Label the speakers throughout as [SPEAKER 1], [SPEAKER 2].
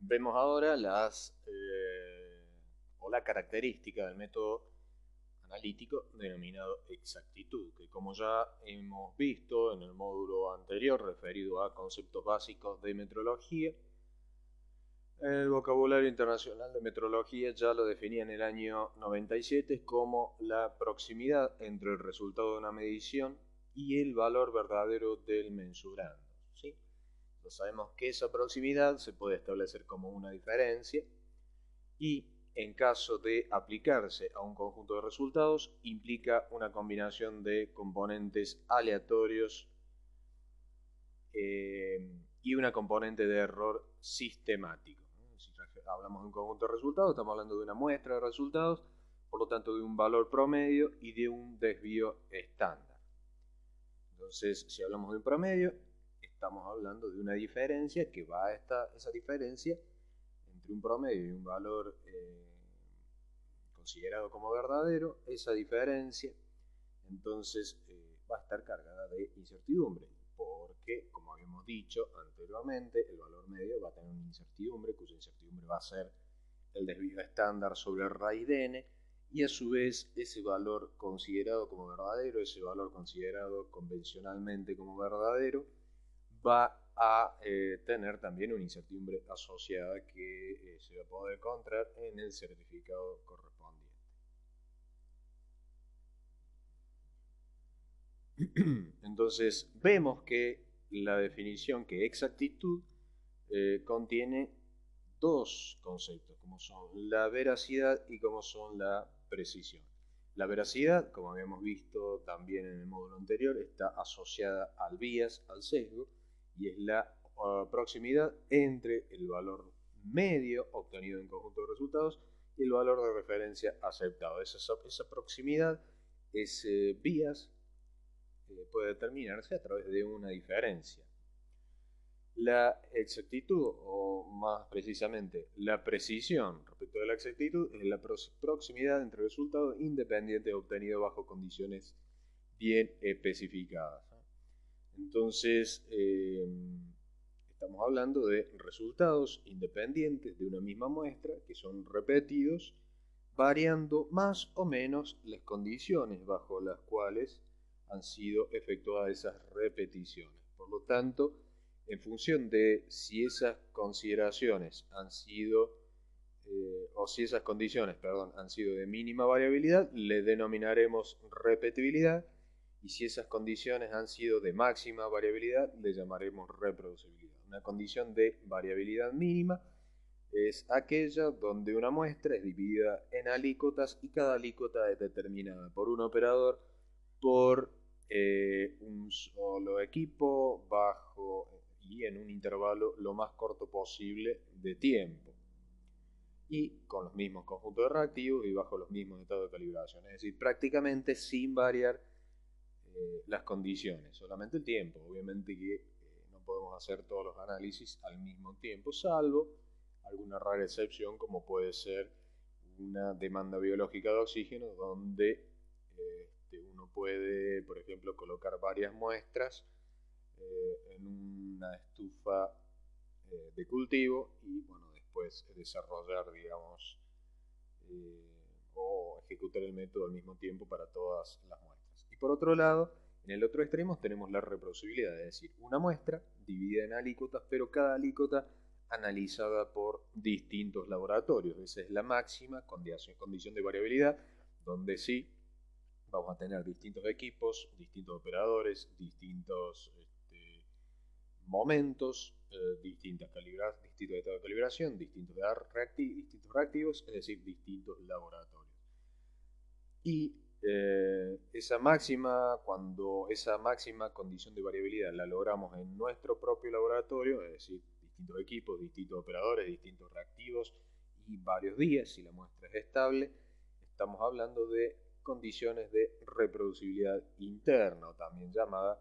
[SPEAKER 1] Vemos ahora la característica del método analítico denominado exactitud, que como ya hemos visto en el módulo anterior referido a conceptos básicos de metrología, el vocabulario internacional de metrología ya lo definía en el año 97 como la proximidad entre el resultado de una medición y el valor verdadero del mensurando. ¿Sí? Entonces sabemos que esa proximidad se puede establecer como una diferencia y en caso de aplicarse a un conjunto de resultados implica una combinación de componentes aleatorios y una componente de error sistemático. Si hablamos de un conjunto de resultados, estamos hablando de una muestra de resultados, por lo tanto de un valor promedio y de un desvío estándar. Entonces, si hablamos de un promedio, estamos hablando de una diferencia que va a esa diferencia entre un promedio y un valor considerado como verdadero, esa diferencia entonces va a estar cargada de incertidumbre, porque como habíamos dicho anteriormente, el valor medio va a tener una incertidumbre, cuya incertidumbre va a ser el desvío estándar sobre el raíz de n, y a su vez ese valor considerado como verdadero, ese valor considerado convencionalmente como verdadero, va a tener también una incertidumbre asociada que se va a poder encontrar en el certificado correspondiente. Entonces vemos que la definición que exactitud contiene dos conceptos, como son la veracidad y como son la precisión. La veracidad, como habíamos visto también en el módulo anterior, está asociada al bias, al sesgo, y es la proximidad entre el valor medio obtenido en conjunto de resultados y el valor de referencia aceptado. Esa proximidad, ese bias, puede determinarse a través de una diferencia. La exactitud, o más precisamente la precisión respecto de la exactitud, es la proximidad entre resultados independientes obtenidos bajo condiciones bien especificadas. Entonces, estamos hablando de resultados independientes de una misma muestra que son repetidos, variando más o menos las condiciones bajo las cuales han sido efectuadas esas repeticiones. Por lo tanto, en función de si esas consideraciones han sido, o si esas condiciones, perdón, han sido de mínima variabilidad, le denominaremos repetibilidad, y si esas condiciones han sido de máxima variabilidad, le llamaremos reproducibilidad. Una condición de variabilidad mínima es aquella donde una muestra es dividida en alícuotas y cada alícuota es determinada por un operador por un solo equipo bajo y en un intervalo lo más corto posible de tiempo y con los mismos conjuntos de reactivos y bajo los mismos estados de calibración, es decir, prácticamente sin variar las condiciones, solamente el tiempo. Obviamente que no podemos hacer todos los análisis al mismo tiempo, salvo alguna rara excepción como puede ser una demanda biológica de oxígeno, donde uno puede, por ejemplo, colocar varias muestras en una estufa de cultivo y, bueno, después desarrollar, digamos, o ejecutar el método al mismo tiempo para todas las muestras. Y por otro lado, en el otro extremo tenemos la reproducibilidad, es decir, una muestra dividida en alícuotas, pero cada alícuota analizada por distintos laboratorios. Esa es la máxima condición de variabilidad, donde sí vamos a tener distintos equipos, distintos operadores, distintos momentos, distintos estados de calibración, distintos reactivos, es decir, distintos laboratorios. Y cuando esa máxima condición de variabilidad la logramos en nuestro propio laboratorio, es decir, distintos equipos, distintos operadores, distintos reactivos y varios días, si la muestra es estable, estamos hablando de condiciones de reproducibilidad interna, o también llamada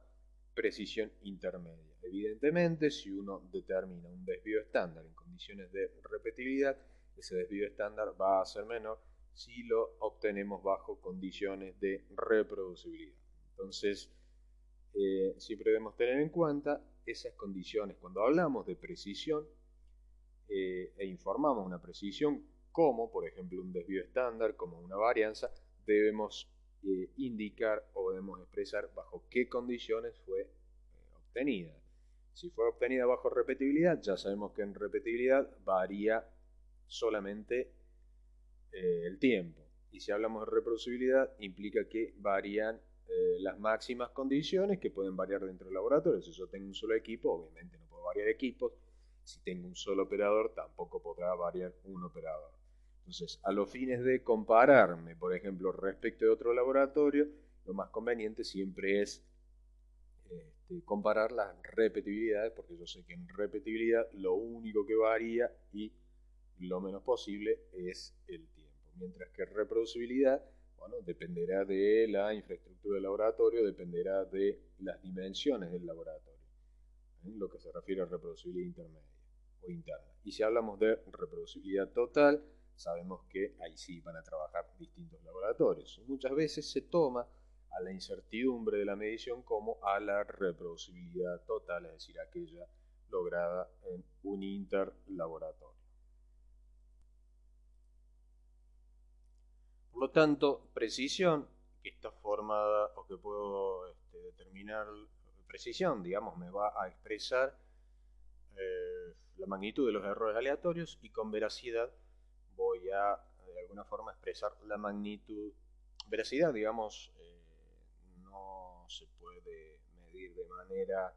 [SPEAKER 1] precisión intermedia. Evidentemente, si uno determina un desvío estándar en condiciones de repetibilidad, ese desvío estándar va a ser menor si lo obtenemos bajo condiciones de reproducibilidad. Entonces, siempre debemos tener en cuenta esas condiciones. Cuando hablamos de precisión, informamos una precisión como, por ejemplo, un desvío estándar, como una varianza, debemos indicar o debemos expresar bajo qué condiciones fue obtenida. Si fue obtenida bajo repetibilidad, ya sabemos que en repetibilidad varía solamente el tiempo. Y si hablamos de reproducibilidad, implica que varían las máximas condiciones que pueden variar dentro del laboratorio. Si yo tengo un solo equipo, obviamente no puedo variar equipos. Si tengo un solo operador, tampoco podrá variar un operador. Entonces, a los fines de compararme, por ejemplo, respecto de otro laboratorio, lo más conveniente siempre es comparar las repetibilidades, porque yo sé que en repetibilidad lo único que varía y lo menos posible es el tiempo. Mientras que reproducibilidad, bueno, dependerá de la infraestructura del laboratorio, dependerá de las dimensiones del laboratorio, en lo que se refiere a reproducibilidad intermedia o interna. Y si hablamos de reproducibilidad total, sabemos que ahí sí van a trabajar distintos laboratorios. Y muchas veces se toma a la incertidumbre de la medición como a la reproducibilidad total, es decir, aquella lograda en un interlaboratorio. Por lo tanto, precisión, que está formada o que puedo determinar precisión, digamos, me va a expresar la magnitud de los errores aleatorios, y con veracidad voy a, de alguna forma, expresar la magnitud. Veracidad, digamos, no se puede medir de manera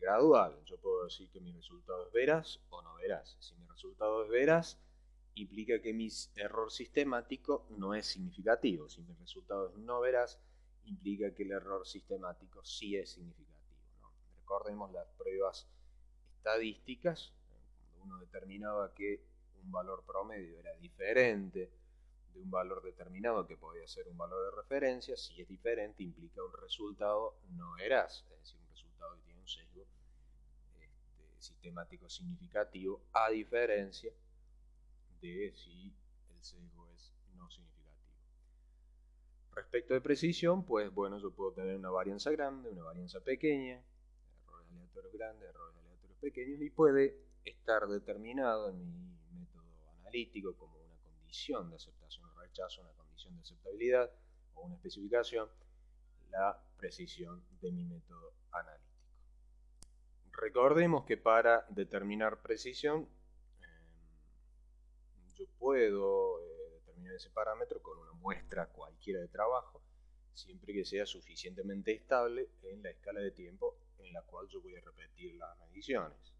[SPEAKER 1] gradual. Yo puedo decir que mi resultado es veraz o no veraz. Si mi resultado es veraz, implica que mi error sistemático no es significativo. Si mi resultado es no veraz, implica que el error sistemático sí es significativo, ¿no? Recordemos las pruebas estadísticas, cuando uno determinaba que un valor promedio era diferente de un valor determinado que podía ser un valor de referencia. Si es diferente, implica un resultado no veraz, es decir, un resultado que tiene un sesgo sistemático significativo, a diferencia de si el sesgo es no significativo. Respecto de precisión, pues bueno, yo puedo tener una varianza grande, una varianza pequeña, errores aleatorios grandes, errores aleatorios pequeños, y puede estar determinado en mi método analítico como una condición de aceptación o rechazo, una condición de aceptabilidad o una especificación, la precisión de mi método analítico. Recordemos que para determinar precisión, yo puedo determinar ese parámetro con una muestra cualquiera de trabajo, siempre que sea suficientemente estable en la escala de tiempo en la cual yo voy a repetir las mediciones.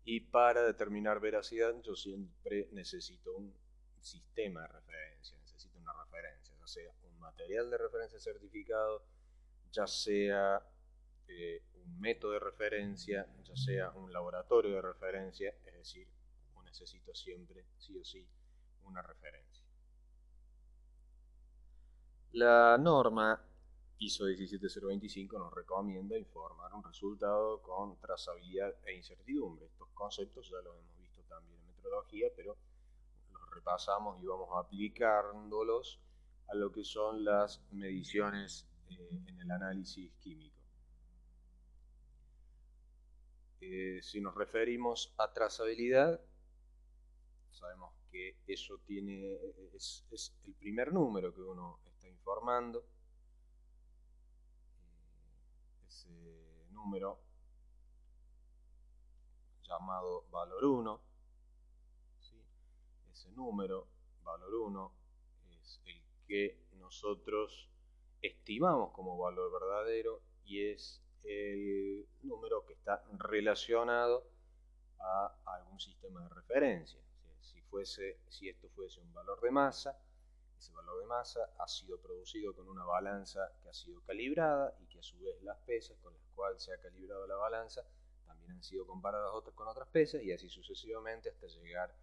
[SPEAKER 1] Y para determinar veracidad, yo siempre necesito un sistema de referencia, necesito una referencia, ya sea un material de referencia certificado, ya sea un método de referencia, ya sea un laboratorio de referencia, es decir, necesito siempre, sí o sí, una referencia. La norma ISO 17025 nos recomienda informar un resultado con trazabilidad e incertidumbre. Estos conceptos ya los hemos visto también en metodología, pero los repasamos y vamos aplicándolos a lo que son las mediciones en el análisis químico. Si nos referimos a trazabilidad, sabemos que eso es el primer número que uno está informando. Ese número llamado valor 1, ¿sí? Ese número, valor 1, es el que nosotros estimamos como valor verdadero y es el número que está relacionado a algún sistema de referencia. Si esto fuese un valor de masa, ese valor de masa ha sido producido con una balanza que ha sido calibrada y que a su vez las pesas con las cuales se ha calibrado la balanza también han sido comparadas con otras pesas, y así sucesivamente hasta llegar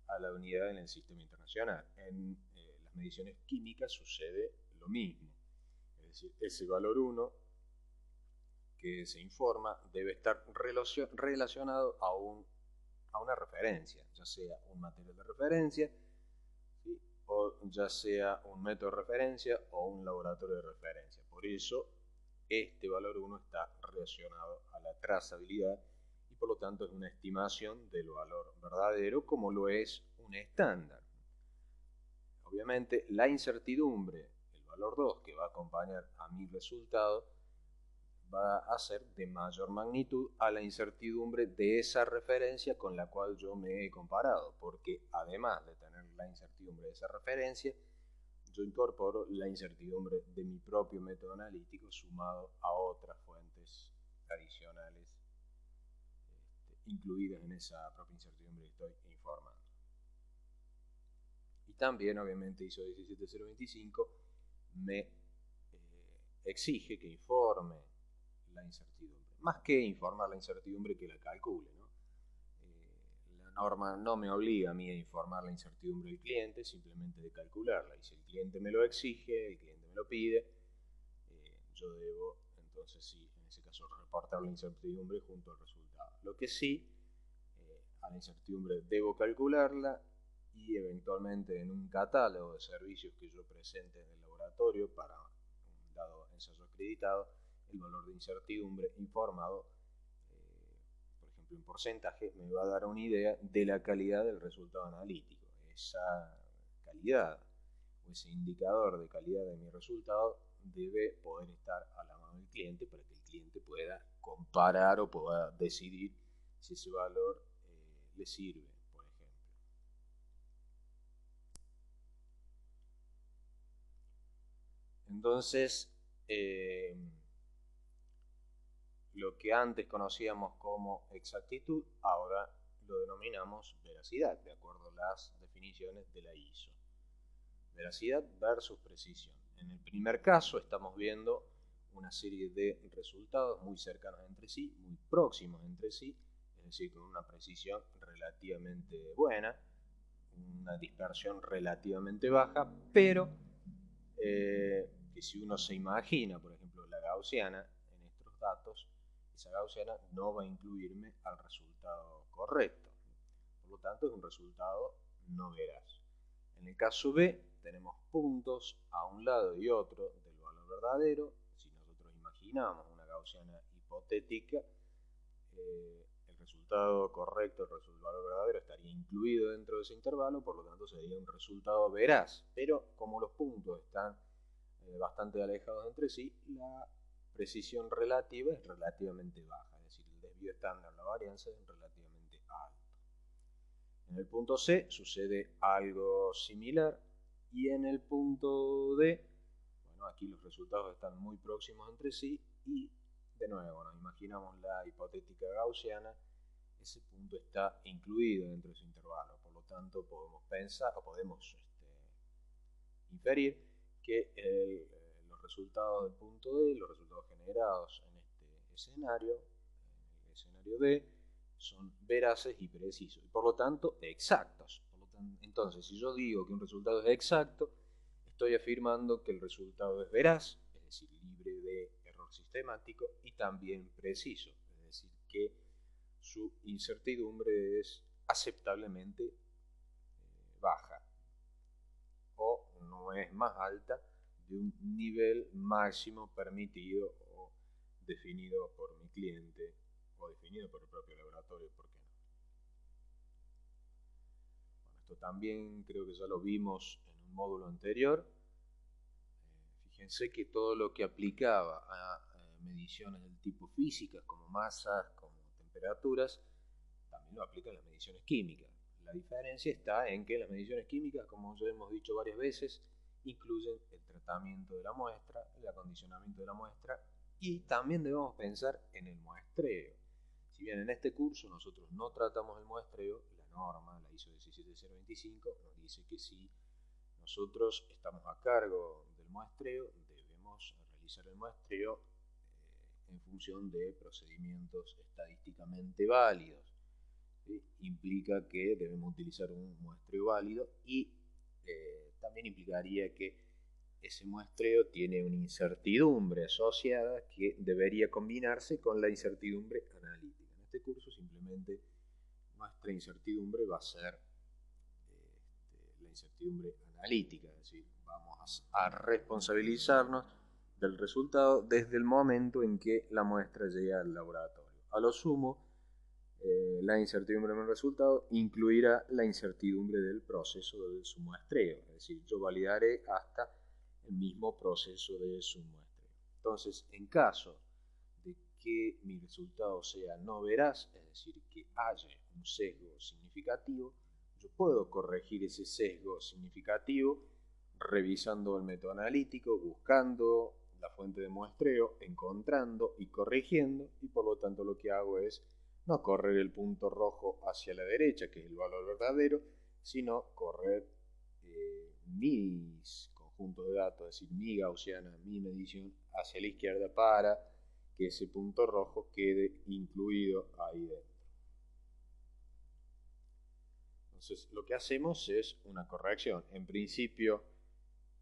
[SPEAKER 1] a la unidad en el sistema internacional. En las mediciones químicas sucede lo mismo, es decir, ese valor 1 que se informa debe estar relacionado a una referencia, ya sea un material de referencia, ¿sí? O ya sea un método de referencia o un laboratorio de referencia. Por eso este valor 1 está relacionado a la trazabilidad y por lo tanto es una estimación del valor verdadero como lo es un estándar. Obviamente la incertidumbre, el valor 2 que va a acompañar a mi resultado, va a ser de mayor magnitud a la incertidumbre de esa referencia con la cual yo me he comparado, porque además de tener la incertidumbre de esa referencia, yo incorporo la incertidumbre de mi propio método analítico sumado a otras fuentes adicionales incluidas en esa propia incertidumbre que estoy informando. Y también, obviamente, ISO 17025 me exige que informe la incertidumbre, más que informar la incertidumbre que la calcule, ¿no? La norma no me obliga a mí a informar la incertidumbre del cliente, simplemente de calcularla, y si el cliente me lo exige, el cliente me lo pide, yo debo, entonces sí, en ese caso reportar la incertidumbre junto al resultado. Lo que sí, a la incertidumbre debo calcularla y eventualmente en un catálogo de servicios que yo presente en el laboratorio para un dado ensayo acreditado, el valor de incertidumbre informado, por ejemplo en porcentaje, me va a dar una idea de la calidad del resultado analítico. Esa calidad o ese indicador de calidad de mi resultado debe poder estar a la mano del cliente para que el cliente pueda comparar o pueda decidir si ese valor le sirve, por ejemplo. Entonces, lo que antes conocíamos como exactitud, ahora lo denominamos veracidad, de acuerdo a las definiciones de la ISO. Veracidad versus precisión. En el primer caso estamos viendo una serie de resultados muy cercanos entre sí, muy próximos entre sí, es decir, con una precisión relativamente buena, una dispersión relativamente baja, pero que si uno se imagina, por ejemplo, la gaussiana en estos datos, esa gaussiana no va a incluirme al resultado correcto. Por lo tanto, es un resultado no veraz. En el caso B, tenemos puntos a un lado y otro del valor verdadero. Si nosotros imaginamos una gaussiana hipotética, el resultado correcto, el valor verdadero, estaría incluido dentro de ese intervalo, por lo tanto sería un resultado veraz. Pero como los puntos están bastante alejados entre sí, la precisión relativa es relativamente baja, es decir, el desvío estándar, la varianza es relativamente alta. En el punto C sucede algo similar y en el punto D, bueno, aquí los resultados están muy próximos entre sí y de nuevo, nos imaginamos la hipotética gaussiana, ese punto está incluido dentro de ese intervalo, por lo tanto podemos pensar o podemos inferir que los resultados del punto D, los resultados generados en este escenario, en el escenario D, son veraces y precisos, y por lo tanto exactos. Entonces, si yo digo que un resultado es exacto, estoy afirmando que el resultado es veraz, es decir, libre de error sistemático, y también preciso, es decir, que su incertidumbre es aceptablemente baja o no es más alta de un nivel máximo permitido o definido por mi cliente o definido por el propio laboratorio, ¿por qué no? Bueno, esto también creo que ya lo vimos en un módulo anterior. Fíjense que todo lo que aplicaba a mediciones del tipo físicas, como masas, como temperaturas, también lo aplica a las mediciones químicas. La diferencia está en que las mediciones químicas, como ya hemos dicho varias veces, incluyen el tratamiento de la muestra, el acondicionamiento de la muestra y también debemos pensar en el muestreo. Si bien en este curso nosotros no tratamos el muestreo, la norma, la ISO 17025, nos dice que si nosotros estamos a cargo del muestreo, debemos realizar el muestreo en función de procedimientos estadísticamente válidos. ¿Sí? Implica que debemos utilizar un muestreo válido y también implicaría que ese muestreo tiene una incertidumbre asociada que debería combinarse con la incertidumbre analítica. En este curso simplemente nuestra incertidumbre va a ser la incertidumbre analítica, es decir, vamos a responsabilizarnos del resultado desde el momento en que la muestra llega al laboratorio. A lo sumo, la incertidumbre en el resultado incluirá la incertidumbre del proceso de su muestreo. Es decir, yo validaré hasta el mismo proceso de su muestreo. Entonces, en caso de que mi resultado sea no veraz, es decir, que haya un sesgo significativo, yo puedo corregir ese sesgo significativo revisando el método analítico, buscando la fuente de muestreo, encontrando y corrigiendo, y por lo tanto lo que hago es no correr el punto rojo hacia la derecha, que es el valor verdadero, sino correr mis conjuntos de datos, es decir, mi gaussiana, mi medición, hacia la izquierda para que ese punto rojo quede incluido ahí dentro. Entonces, lo que hacemos es una corrección. En principio,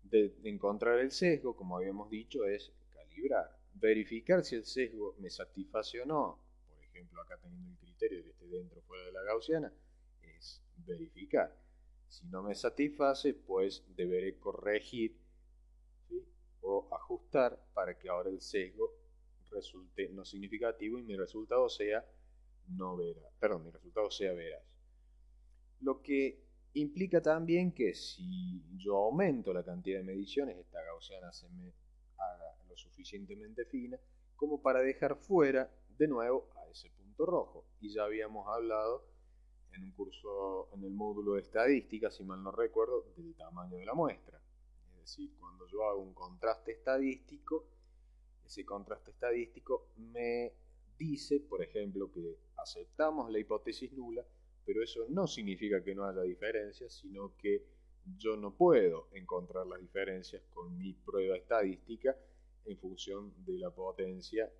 [SPEAKER 1] de encontrar el sesgo, como habíamos dicho, es calibrar. Verificar si el sesgo me satisface o no. Por ejemplo, acá teniendo el criterio de que esté dentro o fuera de la gaussiana, es verificar. Si no me satisface, pues deberé corregir, ¿sí?, o ajustar para que ahora el sesgo resulte no significativo y mi resultado sea no veraz. Perdón, mi resultado sea veraz. Lo que implica también que si yo aumento la cantidad de mediciones, esta gaussiana se me haga lo suficientemente fina como para dejar fuera de nuevo a ese punto rojo. Y ya habíamos hablado en un curso, en el módulo de estadística, si mal no recuerdo, del tamaño de la muestra. Es decir, cuando yo hago un contraste estadístico, ese contraste estadístico me dice, por ejemplo, que aceptamos la hipótesis nula, pero eso no significa que no haya diferencias, sino que yo no puedo encontrar las diferencias con mi prueba estadística en función de la potencia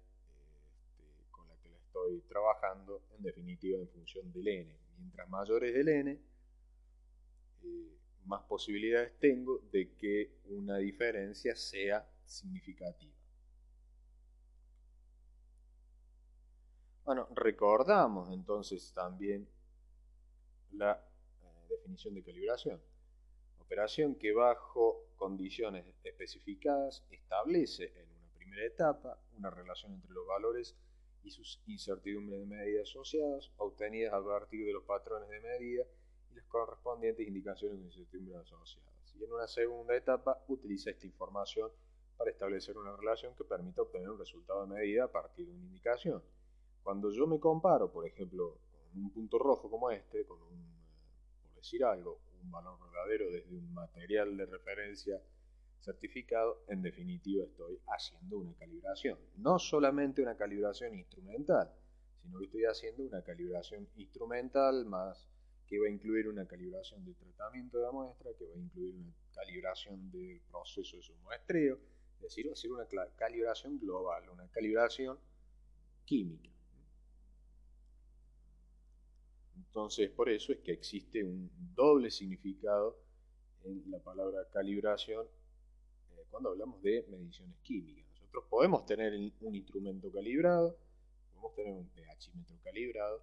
[SPEAKER 1] con la que la estoy trabajando, en definitiva en función del n. Mientras mayor es el n, más posibilidades tengo de que una diferencia sea significativa. Bueno, recordamos entonces también la definición de calibración. Operación que bajo condiciones especificadas establece en una primera etapa una relación entre los valores y sus incertidumbres de medida asociadas, obtenidas a partir de los patrones de medida y las correspondientes indicaciones de incertidumbres asociadas. Y en una segunda etapa utiliza esta información para establecer una relación que permita obtener un resultado de medida a partir de una indicación. Cuando yo me comparo, por ejemplo, con un punto rojo como este, con un, por decir algo, un valor verdadero desde un material de referencia certificado, en definitiva estoy haciendo una calibración. No solamente una calibración instrumental, sino que estoy haciendo una calibración instrumental más que va a incluir una calibración de tratamiento de la muestra, que va a incluir una calibración del proceso de su muestreo, es decir, va a ser una calibración global, una calibración química. Entonces, por eso es que existe un doble significado en la palabra calibración cuando hablamos de mediciones químicas. Nosotros podemos tener un instrumento calibrado, podemos tener un pHímetro calibrado,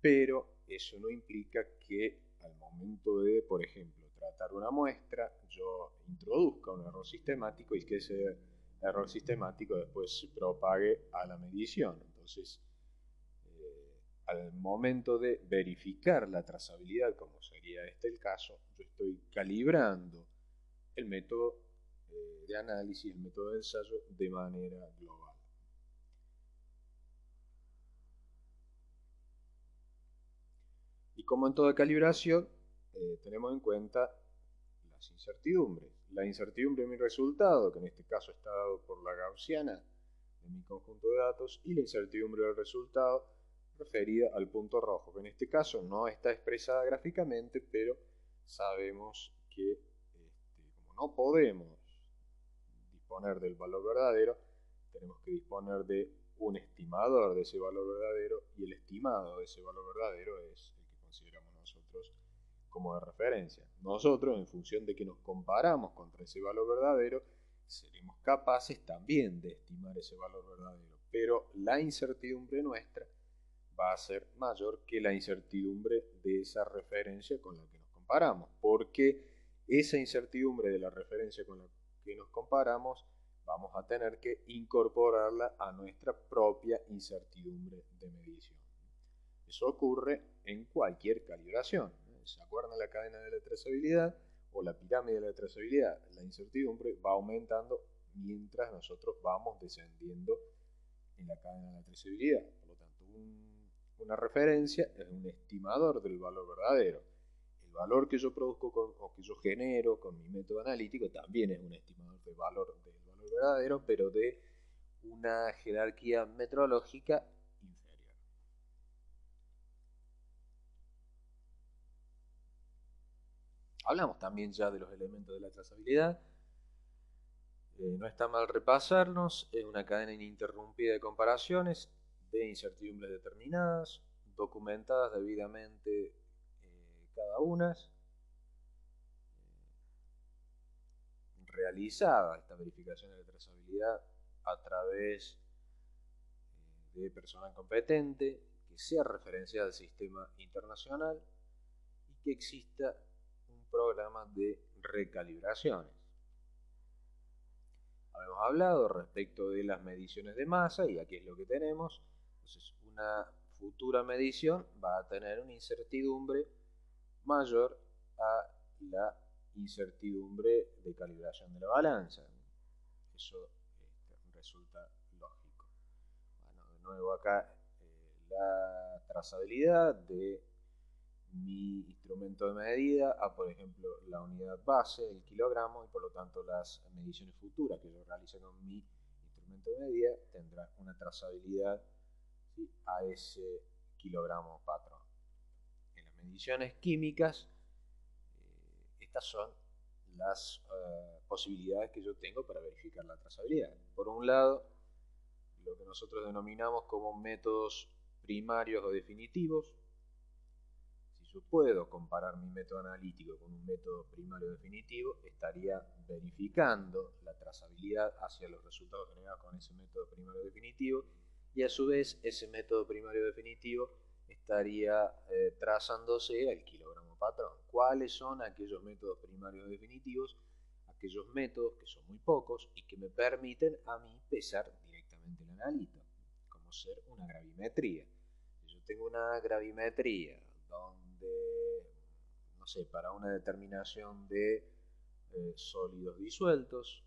[SPEAKER 1] pero eso no implica que al momento de, por ejemplo, tratar una muestra, yo introduzca un error sistemático y que ese error sistemático después se propague a la medición. Entonces, al momento de verificar la trazabilidad, como sería este el caso, yo estoy calibrando el método de análisis, el método de ensayo de manera global. Y como en toda calibración, tenemos en cuenta las incertidumbres. La incertidumbre de mi resultado, que en este caso está dado por la gaussiana de mi conjunto de datos, y la incertidumbre del resultado referida al punto rojo, que en este caso no está expresada gráficamente, pero sabemos que como no podemos disponer del valor verdadero, tenemos que disponer de un estimador de ese valor verdadero, y el estimado de ese valor verdadero es el que consideramos nosotros como de referencia. Nosotros, en función de que nos comparamos contra ese valor verdadero, seremos capaces también de estimar ese valor verdadero, pero la incertidumbre nuestra va a ser mayor que la incertidumbre de esa referencia con la que nos comparamos, porque esa incertidumbre de la referencia con la que nos comparamos vamos a tener que incorporarla a nuestra propia incertidumbre de medición. Eso ocurre en cualquier calibración. ¿Se acuerdan la cadena de la trazabilidad o la pirámide de la trazabilidad? La incertidumbre va aumentando mientras nosotros vamos descendiendo en la cadena de la trazabilidad. Por lo tanto, una referencia es un estimador del valor verdadero. El valor que yo produzco o que yo genero con mi método analítico también es un estimador del valor verdadero, pero de una jerarquía metrológica inferior. Hablamos también ya de los elementos de la trazabilidad. No está mal repasarnos. Es una cadena ininterrumpida de comparaciones de incertidumbres determinadas, documentadas debidamente cada una, realizada esta verificación de trazabilidad a través de personal competente, que sea referenciada al sistema internacional y que exista un programa de recalibraciones. Habíamos hablado respecto de las mediciones de masa y aquí es lo que tenemos. Entonces, una futura medición va a tener una incertidumbre mayor a la incertidumbre de calibración de la balanza. Eso resulta lógico. Bueno, de nuevo acá la trazabilidad de mi instrumento de medida a, por ejemplo, la unidad base, el kilogramo, y por lo tanto las mediciones futuras que yo realice con mi instrumento de medida tendrán una trazabilidad, ¿sí?, a ese kilogramo patrón. En las mediciones químicas, estas son las posibilidades que yo tengo para verificar la trazabilidad. Por un lado, lo que nosotros denominamos como métodos primarios o definitivos. Si yo puedo comparar mi método analítico con un método primario definitivo, estaría verificando la trazabilidad hacia los resultados generados con ese método primario definitivo, y a su vez ese método primario definitivo estaría trazándose al kilogramo patrón. ¿Cuáles son aquellos métodos primarios definitivos? Aquellos métodos que son muy pocos y que me permiten a mí pesar directamente el analito, como ser una gravimetría. Si yo tengo una gravimetría donde, no sé, para una determinación de sólidos disueltos,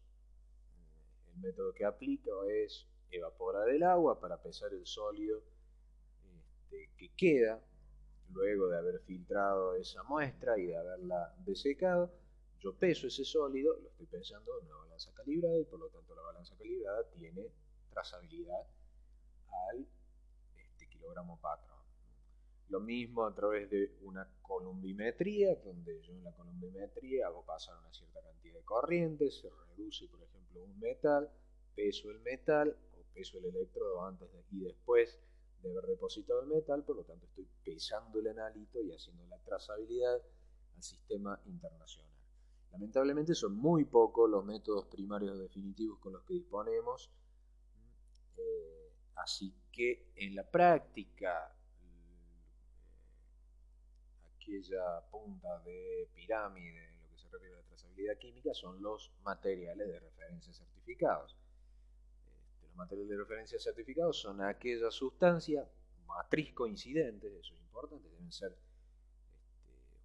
[SPEAKER 1] el método que aplico es evaporar el agua para pesar el sólido que queda luego de haber filtrado esa muestra y de haberla desecado. Yo peso ese sólido, lo estoy pensando en una balanza calibrada y por lo tanto la balanza calibrada tiene trazabilidad al kilogramo patrón. Lo mismo a través de una columbimetría, donde yo en la columbimetría hago pasar una cierta cantidad de corriente, se reduce, por ejemplo, un metal, peso el metal o peso el electrodo antes y después de haber depositado el metal, por lo tanto estoy pesando el analito y haciendo la trazabilidad al sistema internacional. Lamentablemente son muy pocos los métodos primarios definitivos con los que disponemos, así que en la práctica aquella punta de pirámide en lo que se refiere a la trazabilidad química son los materiales de referencia certificados. Los materiales de referencia certificados son aquellas sustancias matriz coincidentes, eso es importante, deben ser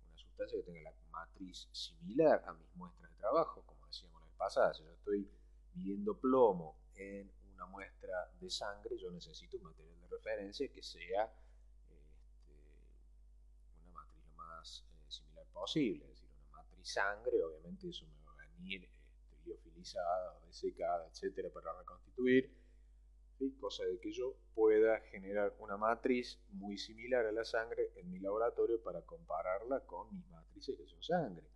[SPEAKER 1] una sustancia que tenga la matriz similar a mis muestras de trabajo, como decíamos la vez pasada. Si yo estoy midiendo plomo en una muestra de sangre, yo necesito un material de referencia que sea una matriz lo más similar posible, es decir, una matriz sangre, obviamente eso me va a venir liofilizada, desecada, etcétera, para reconstituir, ¿sí?, cosa de que yo pueda generar una matriz muy similar a la sangre en mi laboratorio para compararla con mis matrices que son sangre.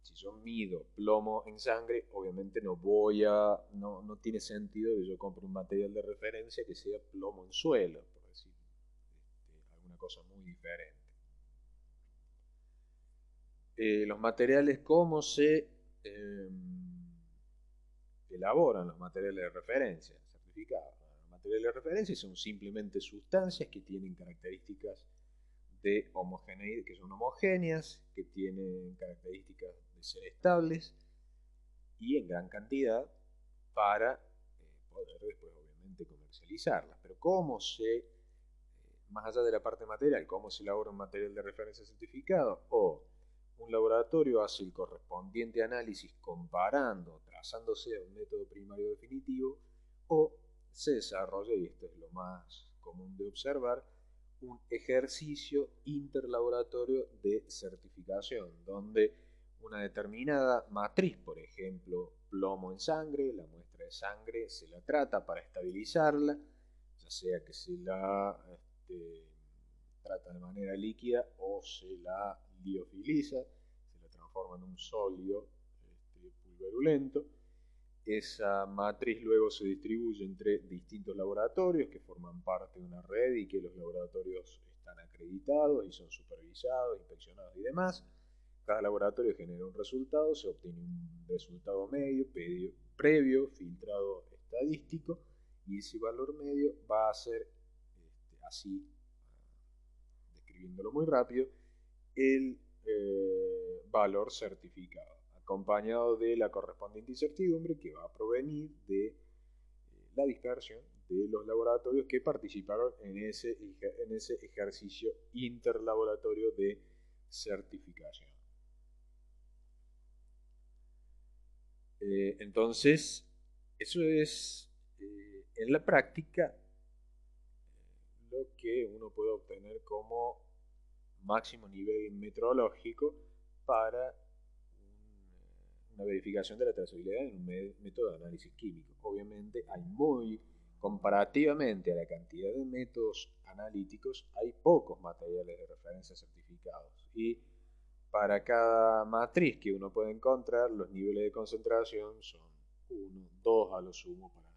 [SPEAKER 1] Si yo mido plomo en sangre, obviamente no tiene sentido que yo compre un material de referencia que sea plomo en suelo, por decir alguna cosa muy diferente. Los materiales, ¿cómo se elaboran los materiales de referencia certificados? Los materiales de referencia son simplemente sustancias que tienen características de homogeneidad, que son homogéneas, que tienen características de ser estables y en gran cantidad para poder después obviamente comercializarlas. Pero ¿cómo se más allá de la parte material, cómo se elabora un material de referencia certificado, o un laboratorio hace el correspondiente análisis comparando, trazándose a un método primario definitivo, o se desarrolla, y esto es lo más común de observar, un ejercicio interlaboratorio de certificación, donde una determinada matriz, por ejemplo, plomo en sangre, la muestra de sangre se la trata para estabilizarla, ya sea que se la trata de manera líquida o se la liofiliza, se la transforma en un sólido pulverulento. Esa matriz luego se distribuye entre distintos laboratorios que forman parte de una red y que los laboratorios están acreditados y son supervisados, inspeccionados y demás. Cada laboratorio genera un resultado, se obtiene un resultado medio, previo, filtrado estadístico, y ese valor medio va a ser, así, describiéndolo muy rápido, el valor certificado, acompañado de la correspondiente incertidumbre que va a provenir de la dispersión de los laboratorios que participaron en ese ejercicio interlaboratorio de certificación. Entonces, eso es en la práctica lo que uno puede obtener como máximo nivel metrológico para una verificación de la trazabilidad en un método de análisis químico. Obviamente hay comparativamente a la cantidad de métodos analíticos, hay pocos materiales de referencia certificados, y para cada matriz que uno puede encontrar, los niveles de concentración son 1, 2 a lo sumo para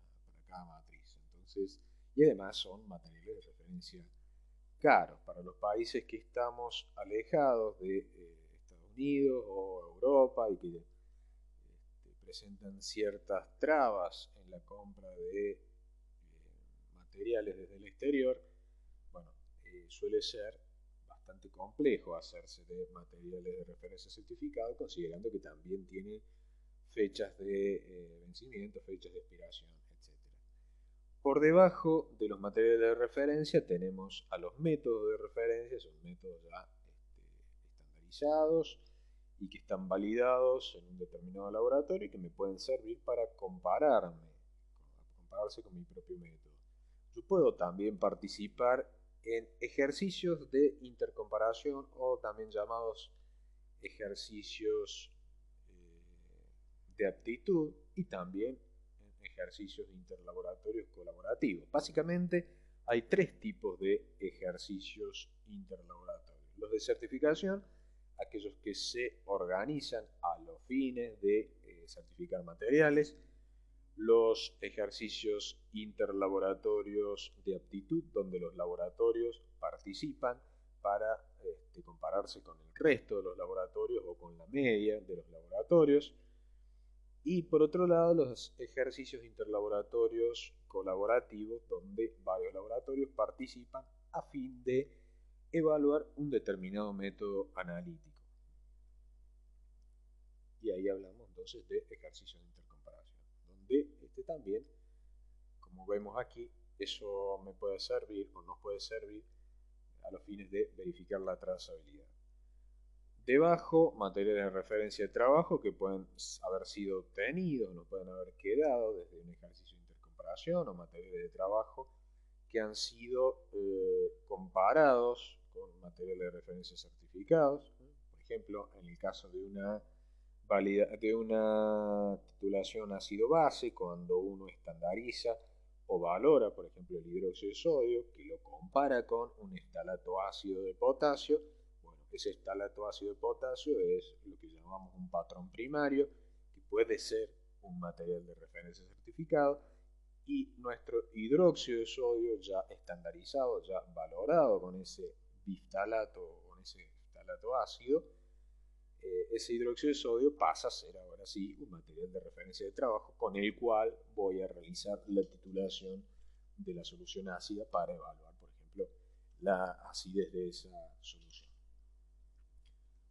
[SPEAKER 1] cada matriz. Entonces, y además son materiales de referencia caros. Para los países que estamos alejados de Estados Unidos o Europa y que presentan ciertas trabas en la compra de materiales desde el exterior, bueno, suele ser bastante complejo hacerse de materiales de referencia certificado, considerando que también tiene fechas de vencimiento, fechas de expiración, etc. Por debajo de los materiales de referencia tenemos a los métodos de referencia, son métodos ya estandarizados y que están validados en un determinado laboratorio y que me pueden servir para compararse con mi propio método. Yo puedo también participar en ejercicios de intercomparación, o también llamados ejercicios de aptitud, y también en ejercicios de interlaboratorios colaborativos. Básicamente hay tres tipos de ejercicios interlaboratorios: los de certificación, aquellos que se organizan a los fines de certificar materiales; los ejercicios interlaboratorios de aptitud, donde los laboratorios participan para compararse con el resto de los laboratorios o con la media de los laboratorios; y por otro lado, los ejercicios interlaboratorios colaborativos, donde varios laboratorios participan a fin de evaluar un determinado método analítico. Y ahí hablamos entonces de ejercicios de intercomparación, donde también, como vemos aquí, eso me puede servir o nos puede servir a los fines de verificar la trazabilidad. Debajo, materiales de referencia de trabajo que pueden haber sido obtenidos, no pueden haber quedado desde un ejercicio de intercomparación, o materiales de trabajo que han sido comparados con materiales de referencia certificados. Por ejemplo, en el caso de una titulación ácido-base, cuando uno estandariza o valora, por ejemplo, el hidróxido de sodio, que lo compara con un estalato ácido de potasio. Bueno, ese estalato ácido de potasio es lo que llamamos un patrón primario, que puede ser un material de referencia certificado, y nuestro hidróxido de sodio ya estandarizado, ya valorado con ese biftalato, con ese estalato ácido, ese hidróxido de sodio pasa a ser ahora sí un material de referencia de trabajo con el cual voy a realizar la titulación de la solución ácida para evaluar, por ejemplo, la acidez de esa solución.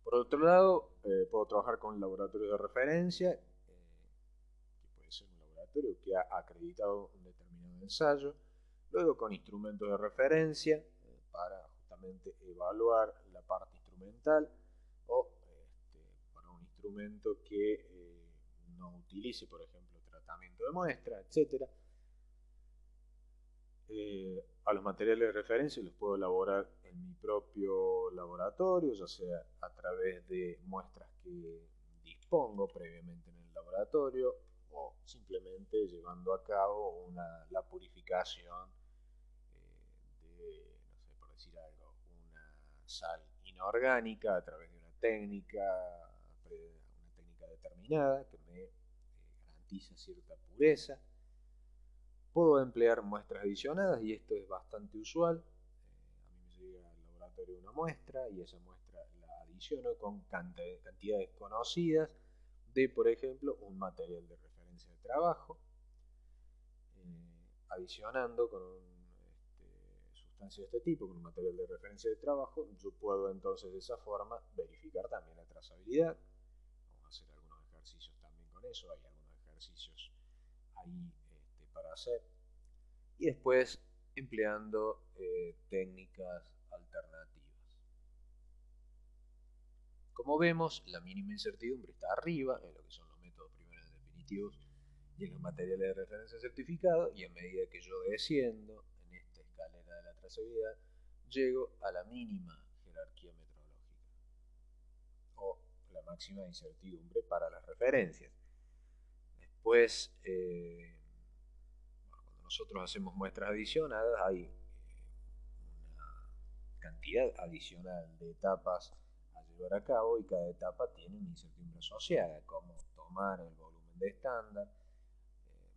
[SPEAKER 1] Por otro lado, puedo trabajar con laboratorios de referencia, que puede ser un laboratorio que ha acreditado un determinado ensayo; luego con instrumentos de referencia, para justamente evaluar la parte instrumental o para un instrumento que no utilice, por ejemplo, tratamiento de muestra, etc. A los materiales de referencia los puedo elaborar en mi propio laboratorio, ya sea a través de muestras que dispongo previamente en el laboratorio o simplemente llevando a cabo la purificación de, no sé, por decir algo, una sal inorgánica a través de una técnica determinada que me garantiza cierta pureza. Puedo emplear muestras adicionadas y esto es bastante usual. A mí me llega al laboratorio una muestra y esa muestra la adiciono con cantidades conocidas de, por ejemplo, un material de referencia de trabajo. Adicionando con sustancia de este tipo, con un material de referencia de trabajo, yo puedo entonces de esa forma verificar también la trazabilidad. Vamos a hacer algunos ejercicios también con eso, hay algunos ejercicios ahí para hacer. Y después empleando técnicas alternativas. Como vemos, la mínima incertidumbre está arriba en lo que son los métodos primarios definitivos y en los materiales de referencia certificados, y a medida que yo desciendo en esta escalera de la trazabilidad, llego a la mínima jerarquía metodológica o la máxima incertidumbre para las referencias. Después, cuando nosotros hacemos muestras adicionadas, hay una cantidad adicional de etapas a llevar a cabo y cada etapa tiene una incertidumbre asociada, como tomar el volumen de estándar,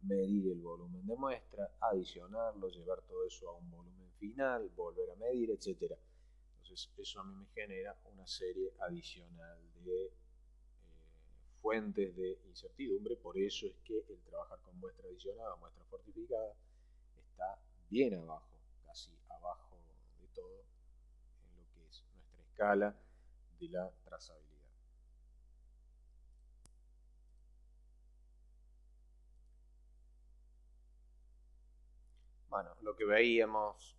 [SPEAKER 1] medir el volumen de muestra, adicionarlo, llevar todo eso a un volumen final, volver a medir, etc. Entonces eso a mí me genera una serie adicional de fuentes de incertidumbre, por eso es que el trabajar con muestra adicionada o muestra fortificada está bien abajo, casi abajo de todo en lo que es nuestra escala de la trazabilidad. Bueno, lo que veíamos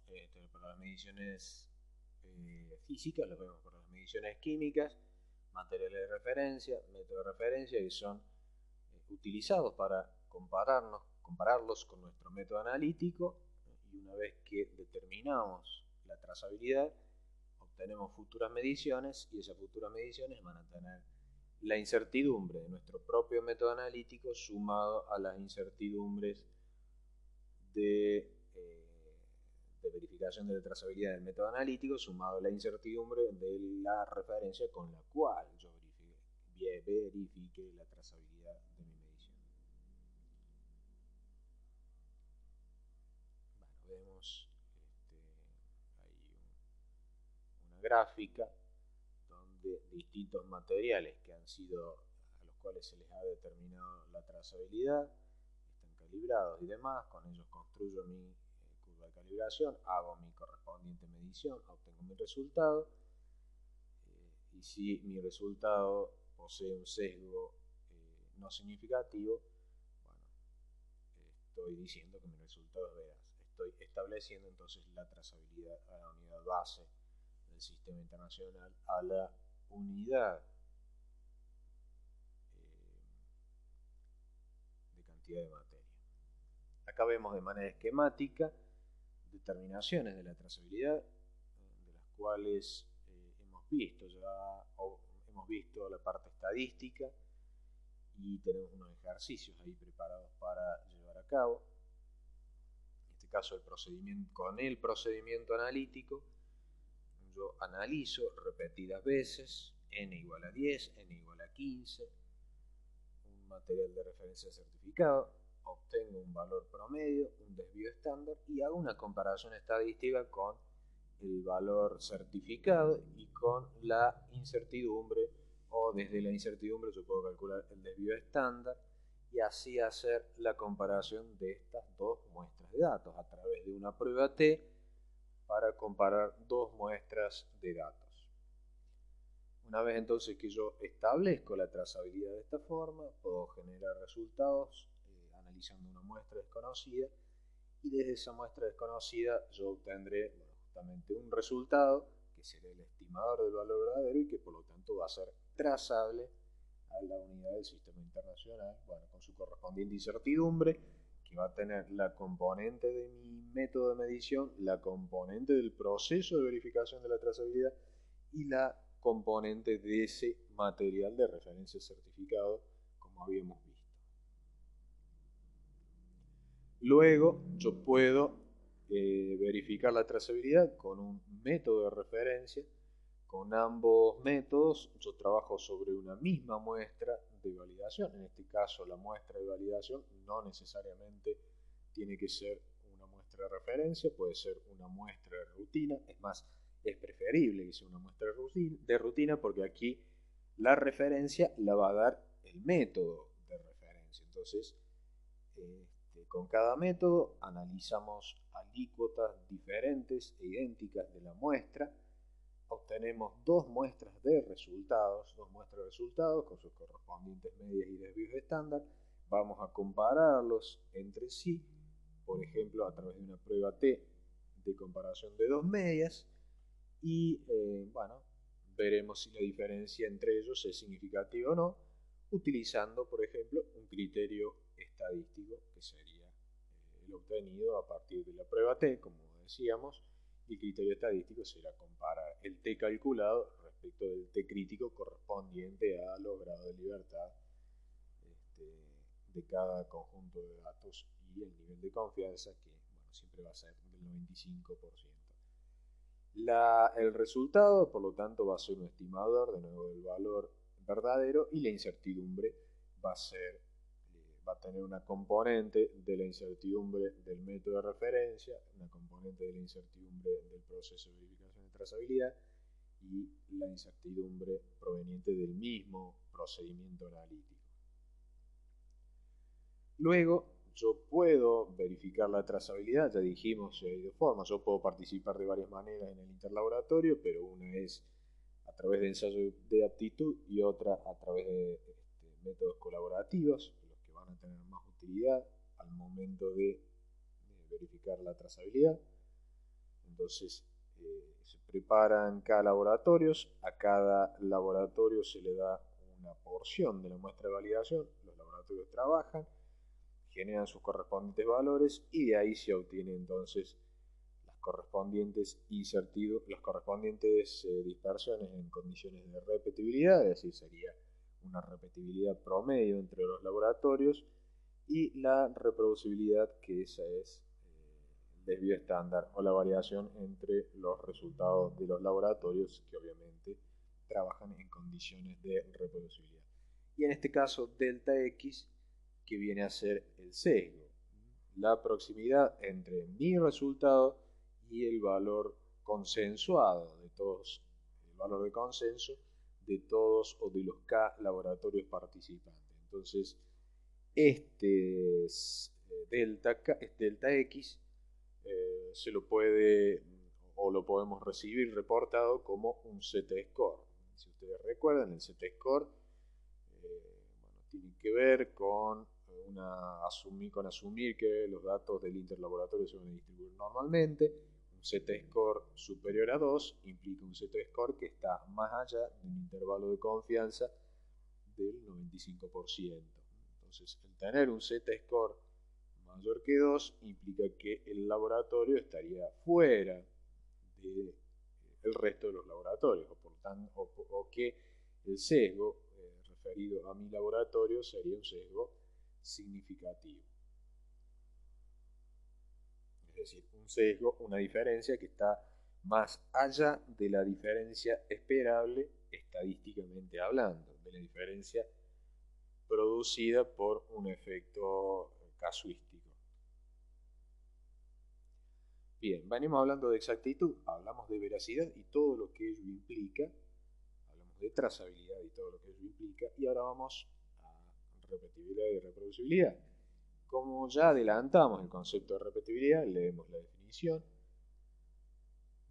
[SPEAKER 1] para las mediciones físicas, lo vemos para las mediciones químicas, materiales de referencia, métodos de referencia que son utilizados para compararlos con nuestro método analítico, y una vez que determinamos la trazabilidad, obtenemos futuras mediciones y esas futuras mediciones van a tener la incertidumbre de nuestro propio método analítico sumado a las incertidumbres de verificación de la trazabilidad del método analítico sumado a la incertidumbre de la referencia con la cual yo verifique la trazabilidad de mi medición. Bueno, vemos ahí una gráfica donde distintos materiales que han sido, a los cuales se les ha determinado la trazabilidad, están calibrados y demás, con ellos construyo mi curva de calibración, hago mi correspondiente medición, obtengo mi resultado, y si mi resultado posee un sesgo no significativo, bueno, estoy diciendo que mi resultado es veraz. Estoy estableciendo entonces la trazabilidad a la unidad base del sistema internacional, a la unidad de cantidad de materia. Acá vemos de manera esquemática determinaciones de la trazabilidad, de las cuales hemos visto ya, o hemos visto la parte estadística, y tenemos unos ejercicios ahí preparados para llevar a cabo. En este caso con el procedimiento analítico, yo analizo repetidas veces, n igual a 10, n igual a 15, un material de referencia certificado, obtengo un valor promedio, un desvío estándar y hago una comparación estadística con el valor certificado y con la incertidumbre, o desde la incertidumbre yo puedo calcular el desvío estándar y así hacer la comparación de estas dos muestras de datos a través de una prueba T para comparar dos muestras de datos. Una vez entonces que yo establezco la trazabilidad de esta forma, puedo generar resultados analizando una muestra desconocida, y desde esa muestra desconocida yo obtendré, bueno, justamente un resultado que será el estimador del valor verdadero y que por lo tanto va a ser trazable a la unidad del sistema internacional, bueno, con su correspondiente incertidumbre, que va a tener la componente de mi método de medición, la componente del proceso de verificación de la trazabilidad y la componente de ese material de referencia certificado, como habíamos visto. Luego yo puedo verificar la trazabilidad con un método de referencia. Con ambos métodos yo trabajo sobre una misma muestra de validación. En este caso la muestra de validación no necesariamente tiene que ser una muestra de referencia, puede ser una muestra de rutina. Es más, es preferible que sea una muestra de rutina porque aquí la referencia la va a dar el método de referencia. Entonces, con cada método analizamos alícuotas diferentes e idénticas de la muestra. Obtenemos dos muestras de resultados con sus correspondientes medias y desvíos estándar. Vamos a compararlos entre sí, por ejemplo, a través de una prueba T de comparación de dos medias y bueno, veremos si la diferencia entre ellos es significativa o no, utilizando, por ejemplo, un criterio estadístico que sería el obtenido a partir de la prueba T, como decíamos. El criterio estadístico será comparar el T calculado respecto del T crítico correspondiente a los grados de libertad de cada conjunto de datos y el nivel de confianza, que bueno, siempre va a ser del 95%. El resultado, por lo tanto, va a ser un estimador de nuevo del valor verdadero y la incertidumbre va a tener una componente de la incertidumbre del método de referencia, una componente de la incertidumbre del proceso de verificación de trazabilidad y la incertidumbre proveniente del mismo procedimiento analítico. Luego, yo puedo verificar la trazabilidad, ya dijimos, hay dos formas. Yo puedo participar de varias maneras en el interlaboratorio, pero una es a través de ensayo de aptitud y otra a través de métodos colaborativos, los que van a tener más utilidad al momento de verificar la trazabilidad. Entonces, se preparan cada laboratorios, a cada laboratorio se le da una porción de la muestra de validación, los laboratorios trabajan, generan sus correspondientes valores y de ahí se obtiene entonces las correspondientes dispersiones en condiciones de repetibilidad, es decir, sería una repetibilidad promedio entre los laboratorios y la reproducibilidad, que esa es el desvío estándar o la variación entre los resultados de los laboratorios que obviamente trabajan en condiciones de reproducibilidad. Y en este caso delta X, que viene a ser el sesgo, la proximidad entre mi resultado y el valor consensuado de todos, el valor de consenso de todos o de los K laboratorios participantes. Entonces, este delta X se lo puede o lo podemos recibir reportado como un Z-score. Si ustedes recuerdan, el Z-score tiene que ver con asumir que los datos del interlaboratorio se van a distribuir normalmente. Un Z-score superior a 2 implica un Z-score que está más allá de un intervalo de confianza del 95%. Entonces, el tener un Z-score mayor que 2 implica que el laboratorio estaría fuera del resto de los laboratorios, o que el sesgo referido a mi laboratorio sería un sesgo significativo. Es decir, un sesgo, una diferencia que está más allá de la diferencia esperable estadísticamente hablando, de la diferencia producida por un efecto casuístico. Bien, venimos hablando de exactitud, hablamos de veracidad y todo lo que ello implica, hablamos de trazabilidad y todo lo que ello implica, y ahora vamos a repetibilidad y reproducibilidad. Como ya adelantamos el concepto de repetibilidad, leemos la definición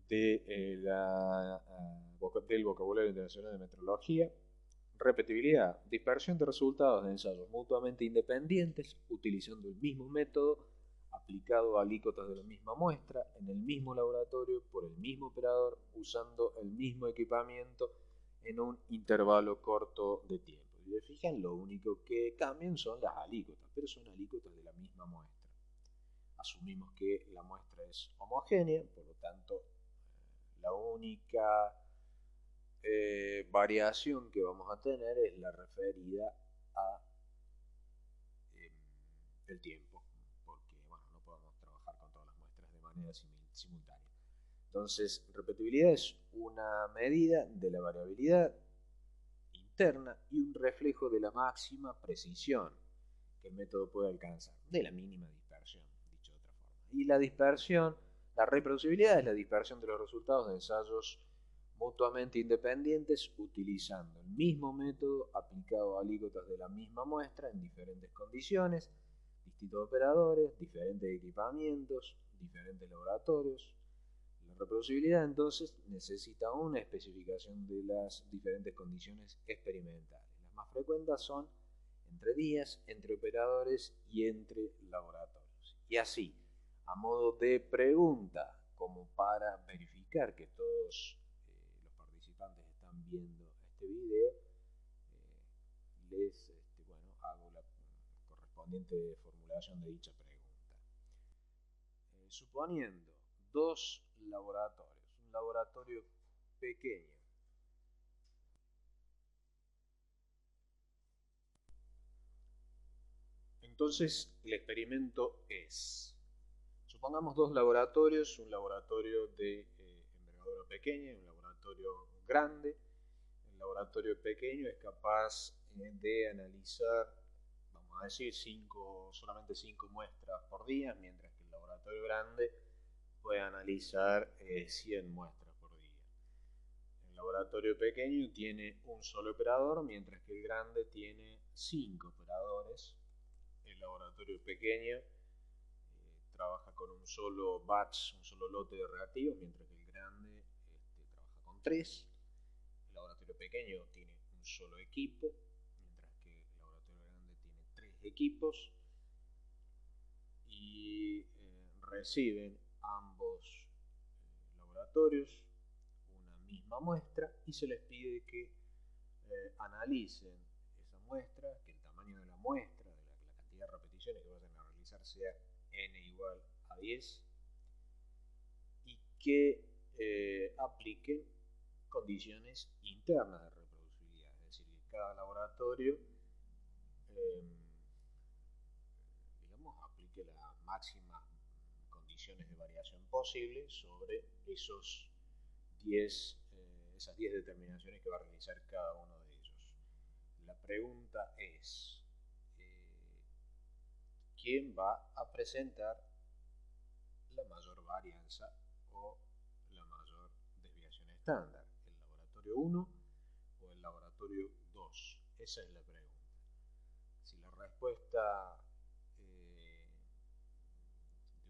[SPEAKER 1] del vocabulario internacional de metrología. Repetibilidad, dispersión de resultados de ensayos mutuamente independientes utilizando el mismo método a aplicado a alícuotas de la misma muestra, en el mismo laboratorio, por el mismo operador, usando el mismo equipamiento en un intervalo corto de tiempo. Si se fijan, lo único que cambian son las alícuotas, pero son alícuotas de la misma muestra. Asumimos que la muestra es homogénea, por lo tanto, la única variación que vamos a tener es la referida a el tiempo, porque bueno, no podemos trabajar con todas las muestras de manera simultánea. Entonces, repetibilidad es una medida de la variabilidad interna y un reflejo de la máxima precisión que el método puede alcanzar, de la mínima dispersión, dicho de otra forma. Y la dispersión, la reproducibilidad es la dispersión de los resultados de ensayos mutuamente independientes utilizando el mismo método aplicado a alícuotas de la misma muestra en diferentes condiciones, distintos operadores, diferentes equipamientos, diferentes laboratorios. La reproducibilidad entonces necesita una especificación de las diferentes condiciones experimentales. Las más frecuentes son entre días, entre operadores y entre laboratorios. Y así, a modo de pregunta, como para verificar que todos los participantes están viendo este video, les hago la correspondiente formulación de dicha pregunta. Suponiendo dos laboratorios, un laboratorio pequeño entonces el experimento es, supongamos dos laboratorios, un laboratorio de envergadura pequeña y un laboratorio grande. El laboratorio pequeño es capaz de analizar, vamos a decir, solamente 5 muestras por día, mientras que el laboratorio grande puede analizar 100 muestras por día. El laboratorio pequeño tiene un solo operador, mientras que el grande tiene 5 operadores. El laboratorio pequeño trabaja con un solo batch, un solo lote de reactivos, mientras que el grande trabaja con 3. El laboratorio pequeño tiene un solo equipo, mientras que el laboratorio grande tiene 3 equipos. Y reciben ambos laboratorios una misma muestra y se les pide que analicen esa muestra, que el tamaño de la muestra, de la cantidad de repeticiones que vayan a realizar sea n igual a 10 y que apliquen condiciones internas de reproducibilidad, es decir, que cada laboratorio aplique la máxima condiciones de variación posible sobre esas 10 determinaciones que va a realizar cada uno de ellos. La pregunta es, ¿quién va a presentar la mayor varianza o la mayor desviación estándar? ¿El laboratorio 1 o el laboratorio 2? Esa es la pregunta. Si la respuesta de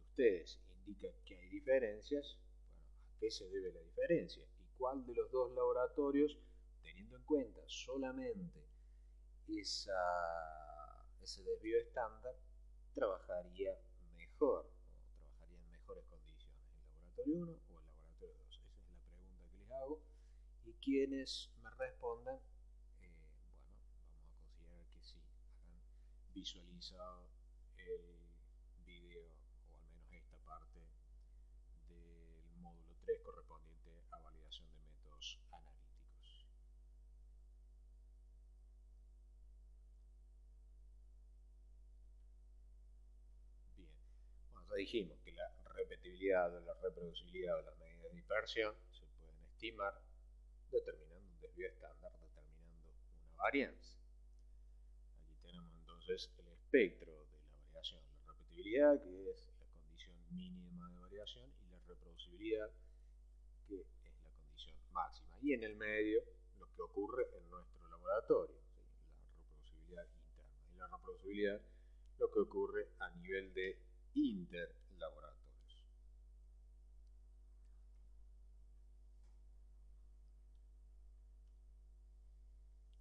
[SPEAKER 1] ustedes indica que hay diferencias, bueno, ¿a qué se debe la diferencia? ¿Y cuál de los dos laboratorios, teniendo en cuenta solamente ese desvío estándar, trabajaría mejor o trabajaría en mejores condiciones? ¿El laboratorio 1 o el laboratorio 2? Esa es la pregunta que les hago. Y quienes me respondan, vamos a considerar que sí, han visualizado el video, o al menos esta parte del módulo 3 correspondiente a validación de métodos analíticos. Bien, bueno, ya dijimos que la repetibilidad o la reproducibilidad o las medidas de dispersión se pueden estimar determinando un desvío estándar, determinando una varianza. Aquí tenemos entonces el espectro de la variación, la repetibilidad, que es la condición mínima de variación, y la reproducibilidad, que es la condición máxima. Y en el medio, lo que ocurre en nuestro laboratorio, ¿sí? La reproducibilidad interna. Y la reproducibilidad, lo que ocurre a nivel de interlaboratorios.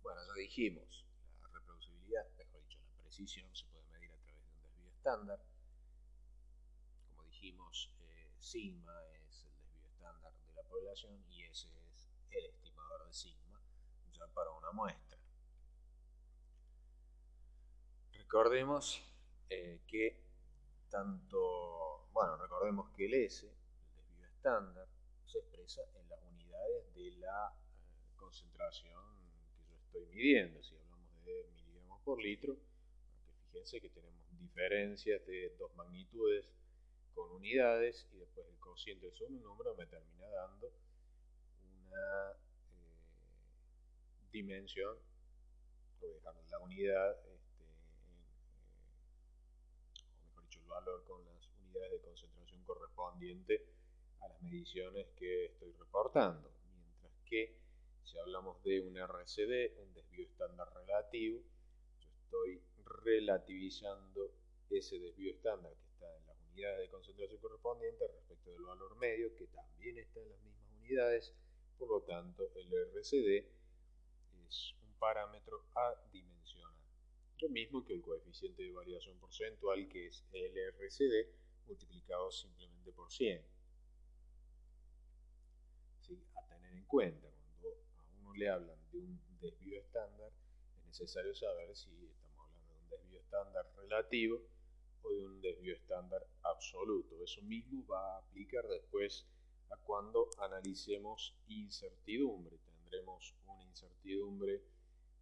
[SPEAKER 1] Bueno, ya dijimos, la reproducibilidad, mejor dicho, la precisión se puede medir a través de un desvío estándar. dijimos sigma es el desvío estándar de la población y ese es el estimador de sigma ya para una muestra. Recordemos que recordemos que el S, el desvío estándar, se expresa en las unidades de la concentración que yo estoy midiendo. Si hablamos de miligramos por litro, fíjense que tenemos diferencias de dos magnitudes con unidades y después el cociente de un número me termina dando una dimensión, voy a dejar la unidad, o mejor dicho, el valor con las unidades de concentración correspondiente a las mediciones que estoy reportando. Mientras que si hablamos de un RCD, un desvío estándar relativo, yo estoy relativizando ese desvío estándar que está en las unidades de concentración correspondientes respecto del valor medio, que también está en las mismas unidades. Por lo tanto, el RCD es un parámetro adimensional. Lo mismo que el coeficiente de variación porcentual, que es el RCD, multiplicado simplemente por 100. ¿Sí? A tener en cuenta, cuando a uno le hablan de un desvío estándar, es necesario saber si estamos hablando de un desvío estándar relativo o de un desvío estándar absoluto. Eso mismo va a aplicar después a cuando analicemos incertidumbre. Tendremos una incertidumbre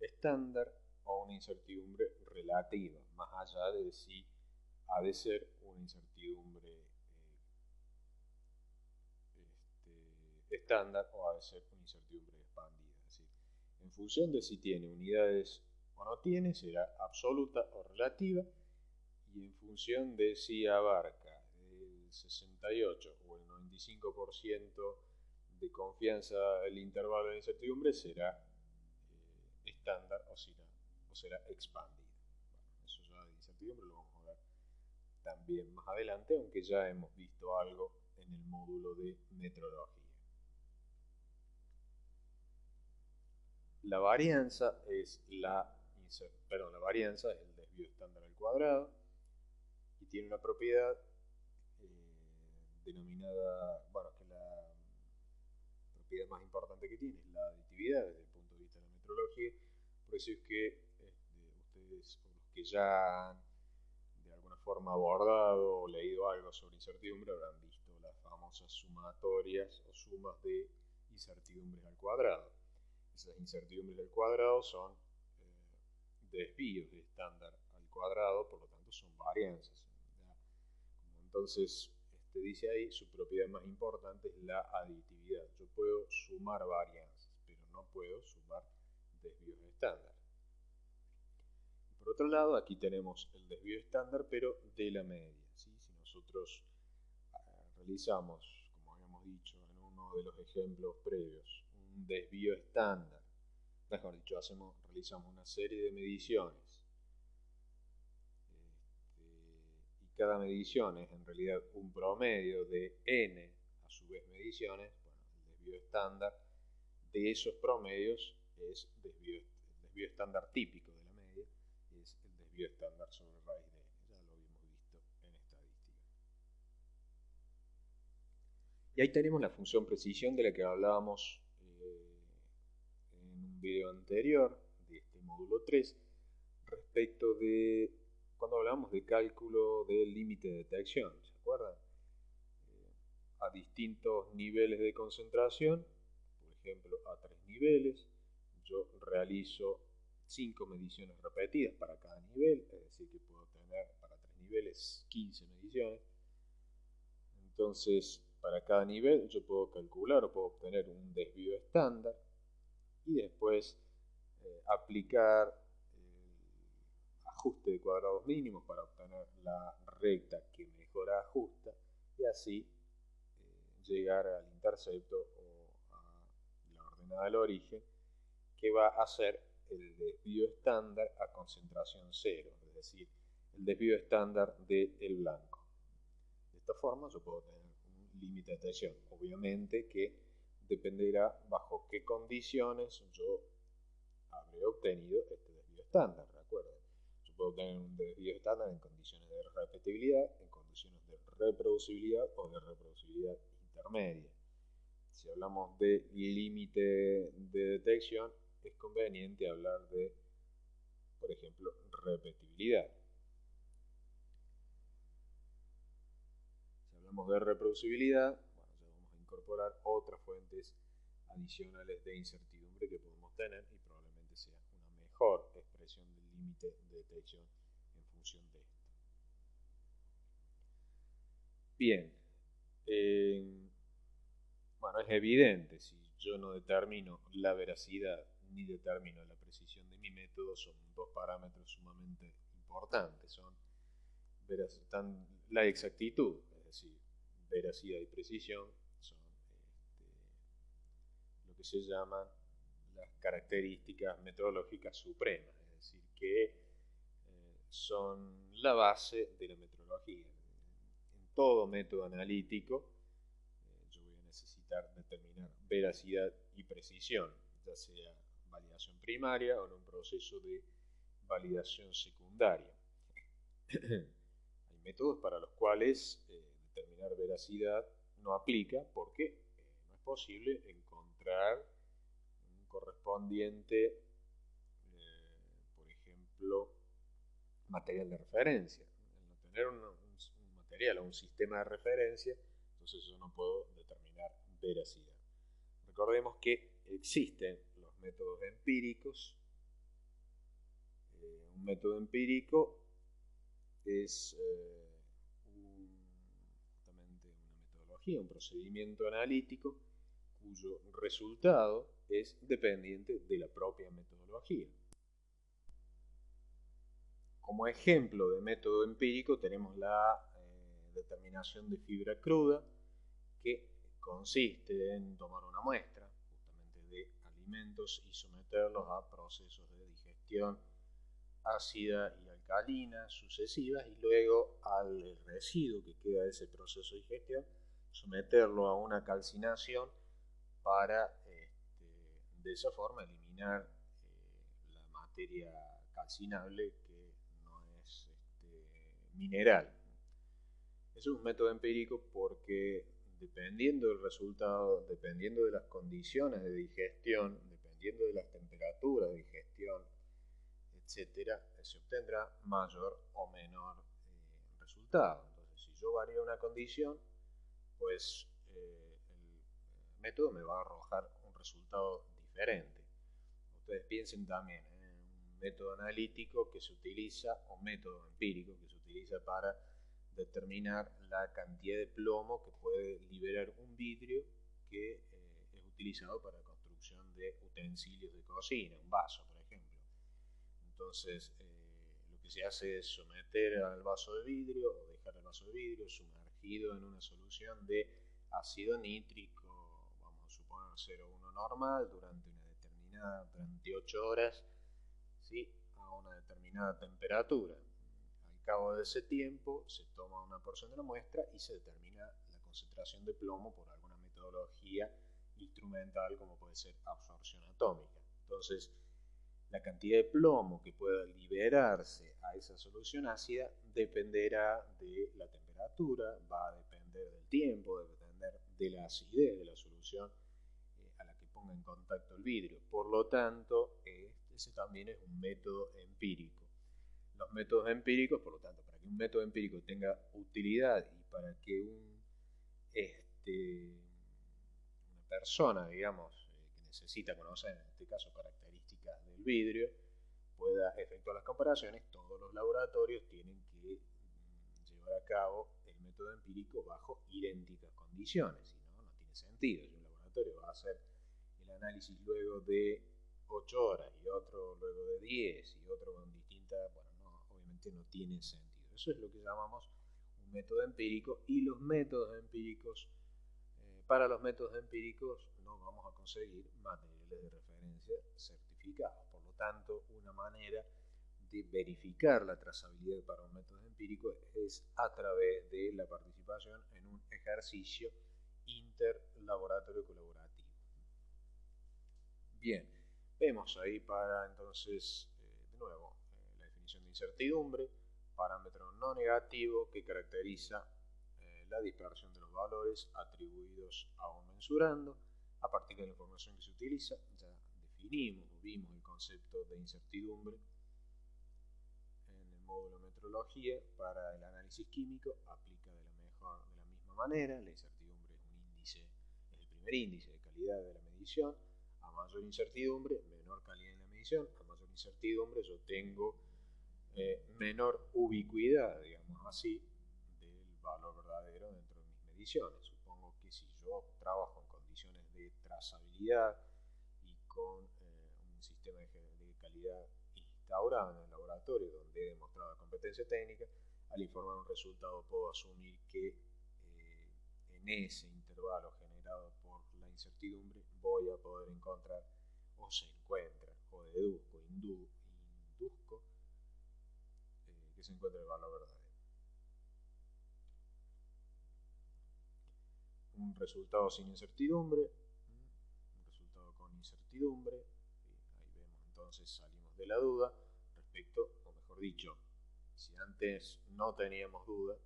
[SPEAKER 1] estándar o una incertidumbre relativa, más allá de si ha de ser una incertidumbre estándar o ha de ser una incertidumbre expandida. Es decir, en función de si tiene unidades o no tiene, será absoluta o relativa, y en función de si abarca el 68 o el 95% de confianza el intervalo de incertidumbre, será estándar o será expandido. Bueno, eso ya de incertidumbre lo vamos a ver también más adelante, aunque ya hemos visto algo en el módulo de metrología. La varianza es el desvío estándar al cuadrado y tiene una propiedad denominada, que la propiedad más importante que tiene es la aditividad desde el punto de vista de la metrología. Por eso es que ustedes, o los que ya han de alguna forma abordado o leído algo sobre incertidumbre, habrán visto las famosas sumatorias o sumas de incertidumbres al cuadrado. Esas incertidumbres al cuadrado son desvíos de estándar al cuadrado, por lo tanto son varianzas. Entonces, dice ahí, su propiedad más importante es la aditividad. Yo puedo sumar varianzas, pero no puedo sumar desvíos estándar. Por otro lado, aquí tenemos el desvío estándar, pero de la media. ¿Sí? Si nosotros realizamos, como habíamos dicho en uno de los ejemplos previos, un desvío estándar, mejor dicho, realizamos una serie de mediciones, y cada medición es en realidad un promedio de n a su vez mediciones. El desvío estándar de esos promedios es el desvío estándar típico de la media, es el desvío estándar sobre raíz de n. Ya lo habíamos visto en estadística. Y ahí tenemos la función precisión de la que hablábamos en un video anterior de este módulo 3, respecto de cuando hablamos de cálculo del límite de detección. ¿Se acuerdan? A distintos niveles de concentración, por ejemplo a 3 niveles, yo realizo 5 mediciones repetidas para cada nivel, es decir que puedo tener para 3 niveles 15 mediciones. Entonces, para cada nivel yo puedo calcular o puedo obtener un desvío estándar y después aplicar el ajuste de cuadrados mínimos para obtener la recta que mejor ajusta y así llegar al intercepto o a la ordenada del origen, que va a ser el desvío estándar a concentración cero, es decir, el desvío estándar del blanco. De esta forma yo puedo tener un límite de detección, obviamente que dependerá bajo qué condiciones yo habré obtenido este desvío estándar. Recuerden, yo puedo tener un desvío estándar en condiciones de repetibilidad, en condiciones de reproducibilidad o de reproducibilidad intermedia. Si hablamos de límite de detección, es conveniente hablar de, por ejemplo, repetibilidad. Si hablamos de reproducibilidad, bueno, ya vamos a incorporar otras fuentes adicionales de incertidumbre que podemos tener y probablemente sea una mejor expresión del límite de detección en función de esto. Bien, bueno, es evidente, si yo no determino la veracidad ni determino la precisión de mi método, son dos parámetros sumamente importantes, son la exactitud, es decir, veracidad y precisión, son lo que se llaman las características metodológicas supremas, es decir, que son la base de la metodología. En todo método analítico yo voy a necesitar determinar veracidad y precisión, ya sea validación primaria o en un proceso de validación secundaria. Hay métodos para los cuales determinar veracidad no aplica porque no es posible encontrar un correspondiente, por ejemplo, material de referencia. Al no tener un material o un sistema de referencia, entonces yo no puedo determinar veracidad. Recordemos que existen los métodos empíricos. Un método empírico es justamente una metodología, un procedimiento analítico cuyo resultado es dependiente de la propia metodología. Como ejemplo de método empírico tenemos la determinación de fibra cruda, que consiste en tomar una muestra justamente de alimentos y someterlos a procesos de digestión ácida y alcalina sucesivas y luego al residuo que queda de ese proceso de digestión someterlo a una calcinación para de esa forma eliminar la materia calcinable que no es mineral. Es un método empírico porque dependiendo del resultado, dependiendo de las condiciones de digestión, dependiendo de las temperaturas de digestión, etcétera, se obtendrá mayor o menor resultado. Entonces, si yo varío una condición, pues el método me va a arrojar un resultado diferente. Ustedes piensen también en un método analítico que se utiliza, o método empírico que se utiliza para determinar la cantidad de plomo que puede liberar un vidrio que es utilizado para la construcción de utensilios de cocina, un vaso, por ejemplo. Entonces, lo que se hace es someter al vaso de vidrio o dejar el vaso de vidrio sumergido en una solución de ácido nítrico, vamos a suponer 0,1 normal, durante 8 horas, ¿sí?, a una determinada temperatura. Al cabo de ese tiempo se toma una porción de la muestra y se determina la concentración de plomo por alguna metodología instrumental como puede ser absorción atómica. Entonces, la cantidad de plomo que pueda liberarse a esa solución ácida dependerá de la temperatura, va a depender del tiempo, va a depender de la acidez de la solución a la que ponga en contacto el vidrio. Por lo tanto, ese también es un método empírico. Los métodos empíricos, por lo tanto, para que un método empírico tenga utilidad y para que una persona, digamos, que necesita conocer, en este caso, características del vidrio, pueda efectuar las comparaciones, todos los laboratorios tienen que llevar a cabo el método empírico bajo idénticas condiciones, si no, no tiene sentido. Si un laboratorio va a hacer el análisis luego de 8 horas y otro luego de 10 y otro con distintas, bueno, no, obviamente no tiene sentido. Eso es lo que llamamos un método empírico, y los métodos empíricos, para los métodos empíricos no vamos a conseguir materiales de referencia certificados. Por lo tanto, una manera de verificar la trazabilidad para un método empírico es a través de la participación en un ejercicio interlaboratorio colaborativo. Bien, vemos ahí para entonces, de nuevo, la definición de incertidumbre, parámetro no negativo que caracteriza la dispersión de los valores atribuidos a un mensurando. A partir de la información que se utiliza, ya definimos o vimos el concepto de incertidumbre en el módulo metrología. Para el análisis químico aplica de la misma manera. La incertidumbre es un índice, es el primer índice de calidad de la medición. A mayor incertidumbre, menor calidad en la medición. A mayor incertidumbre, yo tengo menor ubicuidad, digamos así, del valor verdadero dentro de mis mediciones. Supongo que si yo trabajo en condiciones de trazabilidad y con un sistema de calidad instaurado en el laboratorio donde he demostrado la competencia técnica, al informar un resultado puedo asumir que en ese intervalo generado por la incertidumbre voy a poder encontrar, o se encuentra, o deduzco, induzco, que se encuentra el valor verdadero. Un resultado sin incertidumbre, un resultado con incertidumbre, ahí vemos entonces, salimos de la duda respecto, o mejor dicho, si antes no teníamos duda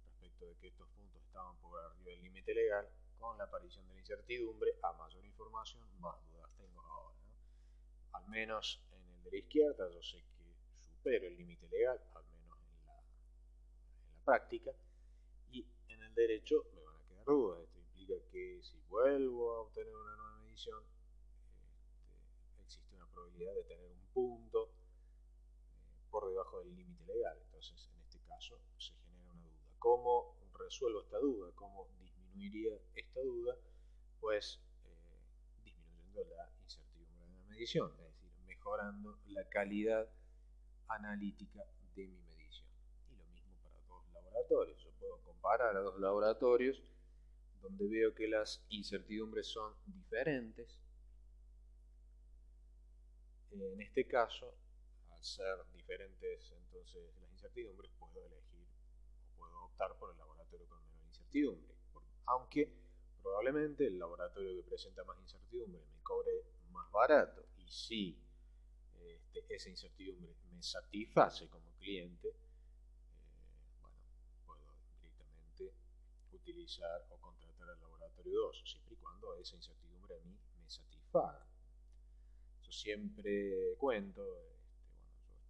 [SPEAKER 1] respecto de que estos puntos estaban por arriba del límite legal, con la aparición de la incertidumbre, a mayor información, más dudas tengo ahora, ¿no? Al menos en el de la izquierda yo sé que supero el límite legal, al menos en la práctica, y en el derecho me van a quedar dudas. Esto implica que si vuelvo a obtener una nueva medición, existe una probabilidad de tener un punto por debajo del límite legal. Entonces, en este caso, se genera una duda. ¿Cómo resuelvo esta duda? ¿Cómo disminuiría esta duda? Pues disminuyendo la incertidumbre de la medición, es decir, mejorando la calidad analítica de mi medición. Y lo mismo para dos laboratorios. Yo puedo comparar a dos laboratorios donde veo que las incertidumbres son diferentes. En este caso, al ser diferentes entonces las incertidumbres, puedo elegir o puedo optar por el laboratorio con menor incertidumbre. Aunque probablemente el laboratorio que presenta más incertidumbre me cobre más barato, y si esa incertidumbre me satisface como cliente, bueno, puedo directamente utilizar o contratar al laboratorio 2, siempre y cuando esa incertidumbre a mí me satisfaga. Yo siempre cuento,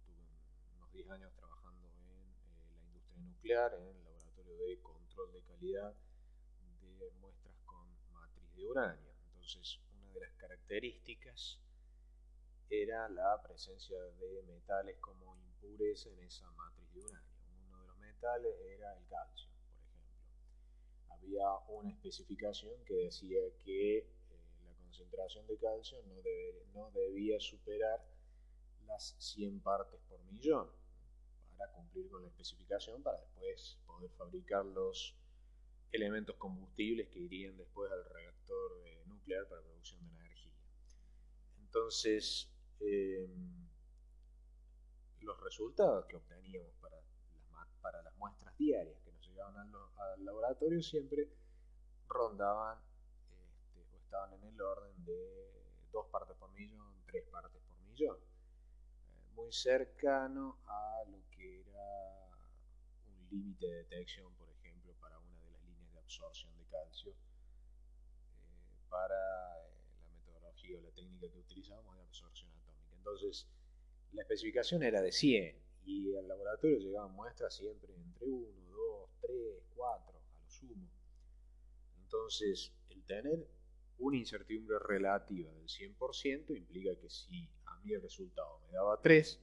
[SPEAKER 1] bueno, yo estuve unos 10 años trabajando en la industria nuclear, en el laboratorio de control de calidad de muestras con matriz de uranio. Entonces, una de las características era la presencia de metales como impureza en esa matriz de uranio. Uno de los metales era el calcio, por ejemplo. Había una especificación que decía que la concentración de calcio no debía superar las 100 partes por millón para cumplir con la especificación, para después poder fabricar los elementos combustibles que irían después al reactor nuclear para producción de energía. Entonces, los resultados que obteníamos para las muestras diarias que nos llegaban al laboratorio siempre rondaban o estaban en el orden de 2 partes por millón, 3 partes por millón, muy cercano a lo que era un límite de detección, por ejemplo, para una de las líneas de absorción de calcio, para la metodología o la técnica que utilizábamos de absorción atómica. Entonces, la especificación era de 100 y al laboratorio llegaban muestras siempre entre 1, 2, 3, 4 a lo sumo. Entonces, el tener una incertidumbre relativa del 100% implica que si a mí el resultado me daba 3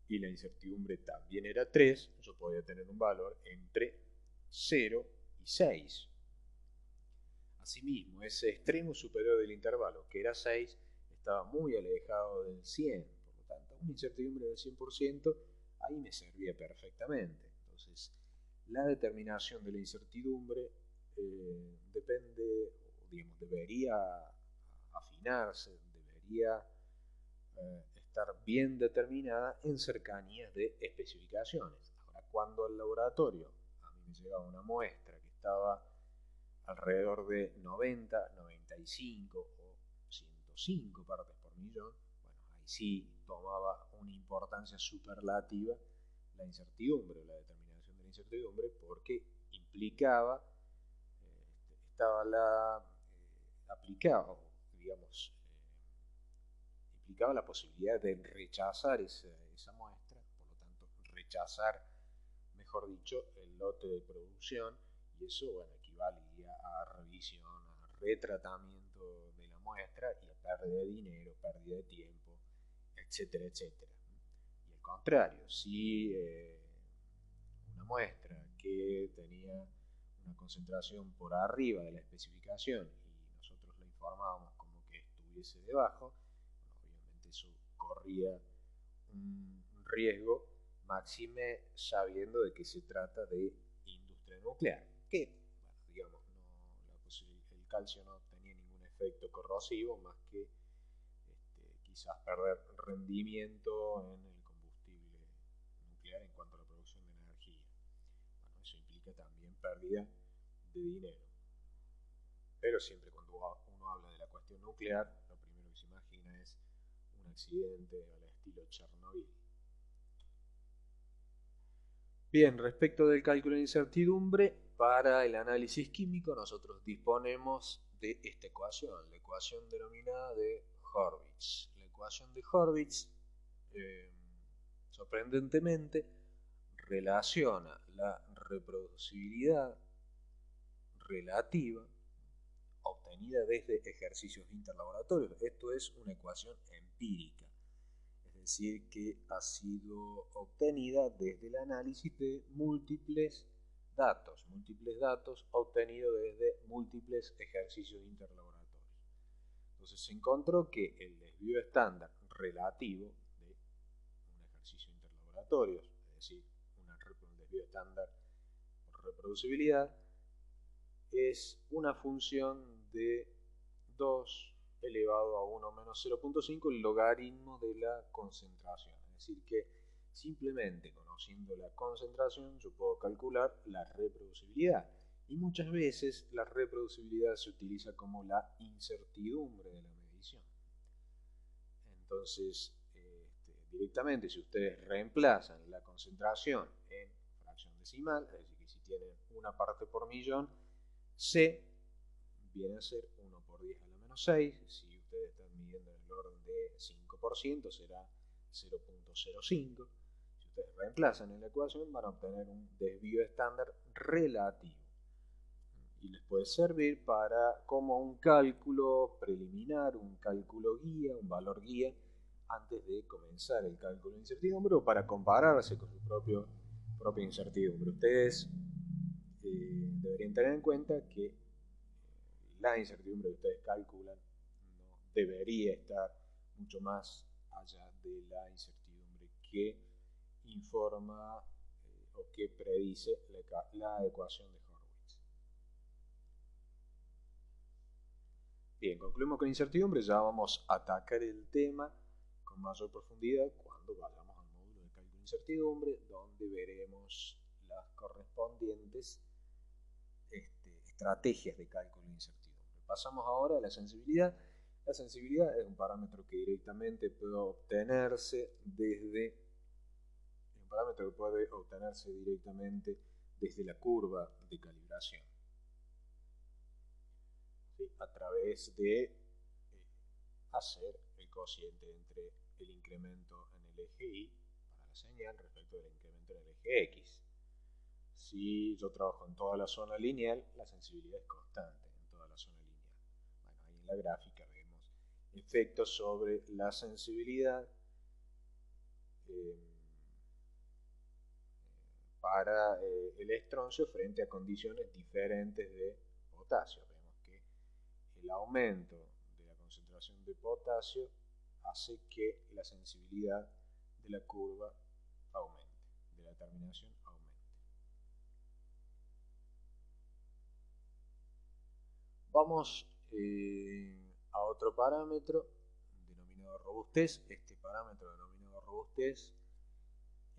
[SPEAKER 1] y la incertidumbre también era 3, yo podía tener un valor entre 0 y 6. Asimismo, ese extremo superior del intervalo, que era 6, estaba muy alejado del 100. Por lo tanto, una incertidumbre del 100% ahí me servía perfectamente. Entonces, la determinación de la incertidumbre depende, digamos, debería afinarse, debería estar bien determinada en cercanías de especificaciones. Ahora, cuando al laboratorio a mí me llegaba una muestra que estaba alrededor de 90, 95 o 105 partes por millón, bueno, ahí sí tomaba una importancia superlativa la incertidumbre, la determinación de la incertidumbre, porque implicaba, aplicaba, digamos, implicaba la posibilidad de rechazar esa muestra, por lo tanto, rechazar, mejor dicho, el lote de producción, y eso, bueno, equivalía a revisión, a retratamiento de la muestra y a pérdida de dinero, pérdida de tiempo, etcétera, etcétera. Y al contrario, si una muestra que tenía una concentración por arriba de la especificación y nosotros la informábamos como que estuviese debajo, bueno, obviamente eso corría un riesgo, máxime sabiendo de que se trata de industria nuclear, que, bueno, digamos, el calcio no tenía ningún efecto corrosivo más que quizás perder rendimiento en el combustible nuclear en cuanto a la producción de energía. Bueno, eso implica también pérdida de dinero. Pero siempre cuando uno habla de la cuestión nuclear, lo primero que se imagina es un accidente al estilo Chernobyl. Bien, respecto del cálculo de incertidumbre, para el análisis químico nosotros disponemos de esta ecuación, la ecuación denominada de Hurwitz. La ecuación de Hurwitz, sorprendentemente, relaciona la reproducibilidad relativa obtenida desde ejercicios interlaboratorios. Esto es una ecuación empírica, es decir, que ha sido obtenida desde el análisis de múltiples datos obtenidos desde múltiples ejercicios interlaboratorios. Entonces se encontró que el desvío estándar relativo de un ejercicio interlaboratorio, es decir, un desvío estándar por reproducibilidad, es una función de 2 elevado a 1 menos 0.5 el logaritmo de la concentración. Es decir, que simplemente conociendo la concentración yo puedo calcular la reproducibilidad. Y muchas veces la reproducibilidad se utiliza como la incertidumbre de la medición. Entonces, directamente, si ustedes reemplazan la concentración en fracción decimal, es decir, que si tienen una parte por millón, C viene a ser 1 por 10 a la menos 6. Si ustedes están midiendo en el orden de 5%, será 0.05. Si ustedes reemplazan en la ecuación, van a obtener un desvío estándar relativo. Y les puede servir para como un cálculo preliminar, un cálculo guía, un valor guía, antes de comenzar el cálculo de incertidumbre o para compararse con su propia incertidumbre. Ustedes deberían tener en cuenta que la incertidumbre que ustedes calculan no debería estar mucho más allá de la incertidumbre que informa o que predice la ecuación de Hurwitz. Bien, concluimos con incertidumbre, ya vamos a atacar el tema con mayor profundidad cuando vayamos al módulo de cálculo de incertidumbre, donde veremos las correspondientes estrategias de cálculo de incertidumbre. Pasamos ahora a la sensibilidad. La sensibilidad es un parámetro que directamente puede obtenerse directamente desde la curva de calibración, ¿sí? A través de hacer el cociente entre el incremento en el eje Y para la señal respecto del incremento en el eje X. Si yo trabajo en toda la zona lineal, la sensibilidad es constante en toda la zona lineal. Bueno, ahí en la gráfica vemos efectos sobre la sensibilidad para el estroncio frente a condiciones diferentes de potasio. Vemos que el aumento de la concentración de potasio hace que la sensibilidad de la curva aumente, de la terminación aumente. Vamos a otro parámetro denominado robustez. Este parámetro denominado robustez,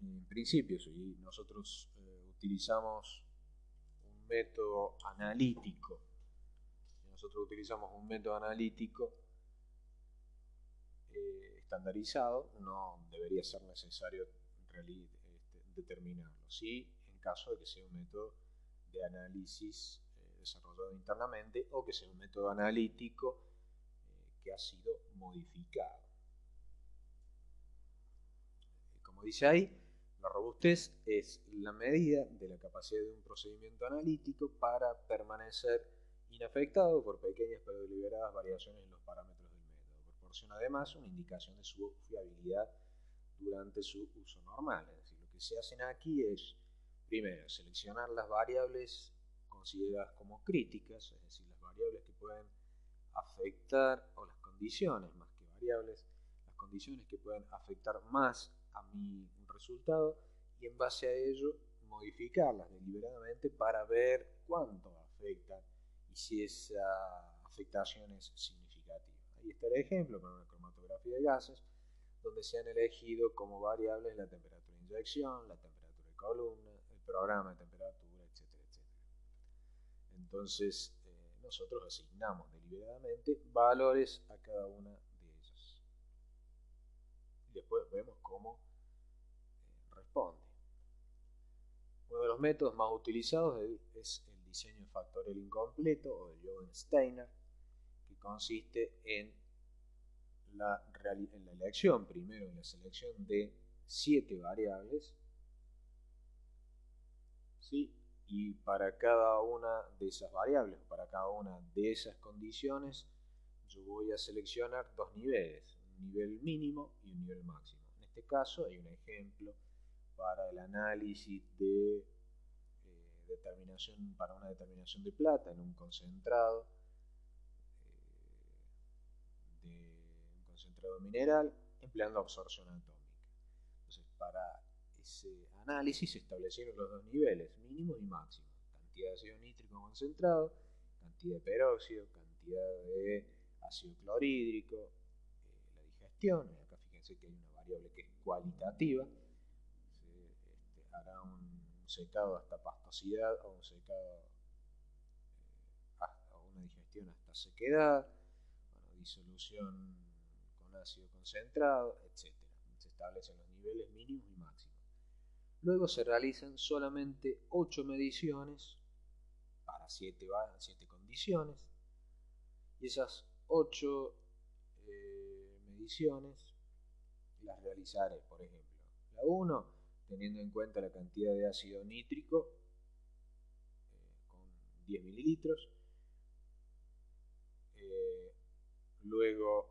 [SPEAKER 1] en principio, si nosotros utilizamos un método analítico, estandarizado, no debería ser necesario determinarlo. Sí, en caso de que sea un método de análisis desarrollado internamente o que sea un método analítico que ha sido modificado. Como dice ahí, la robustez es la medida de la capacidad de un procedimiento analítico para permanecer inafectado por pequeñas pero deliberadas variaciones en los parámetros del método. Proporciona además una indicación de su fiabilidad durante su uso normal. Es decir, lo que se hace aquí es, primero, seleccionar las variables consideradas como críticas, es decir, las variables que pueden afectar, o las condiciones más que variables, las condiciones que pueden afectar más a mi resultado, y en base a ello modificarlas deliberadamente para ver cuánto afectan y si esa afectación es significativa. Ahí está el ejemplo para una cromatografía de gases, donde se han elegido como variables la temperatura de inyección, la temperatura de columna, el programa de temperatura, etcétera, etcétera. Entonces, nosotros asignamos deliberadamente valores a cada una de ellas. Y después vemos cómo responde. Uno de los métodos más utilizados es el diseño factorial incompleto o de Joven-Steiner, que consiste en la elección, primero en la selección de 7 variables, ¿sí? Y para cada una de esas variables, para cada una de esas condiciones, yo voy a seleccionar 2 niveles, un nivel mínimo y un nivel máximo. En este caso hay un ejemplo para el análisis de para una determinación de plata en un concentrado mineral empleando absorción atómica. Entonces, para ese análisis se establecieron los 2 niveles, mínimo y máximo: cantidad de ácido nítrico concentrado, cantidad de peróxido, cantidad de ácido clorhídrico, la digestión. Acá fíjense que hay una variable que es cualitativa, se hará un secado hasta pastosidad o un secado hasta una digestión hasta sequedad, bueno, disolución con ácido concentrado, etc. Se establecen los niveles mínimos y máximos. Luego se realizan solamente 8 mediciones para 7 condiciones, y esas 8 mediciones las realizaré, por ejemplo, la 1 teniendo en cuenta la cantidad de ácido nítrico con 10 mililitros, luego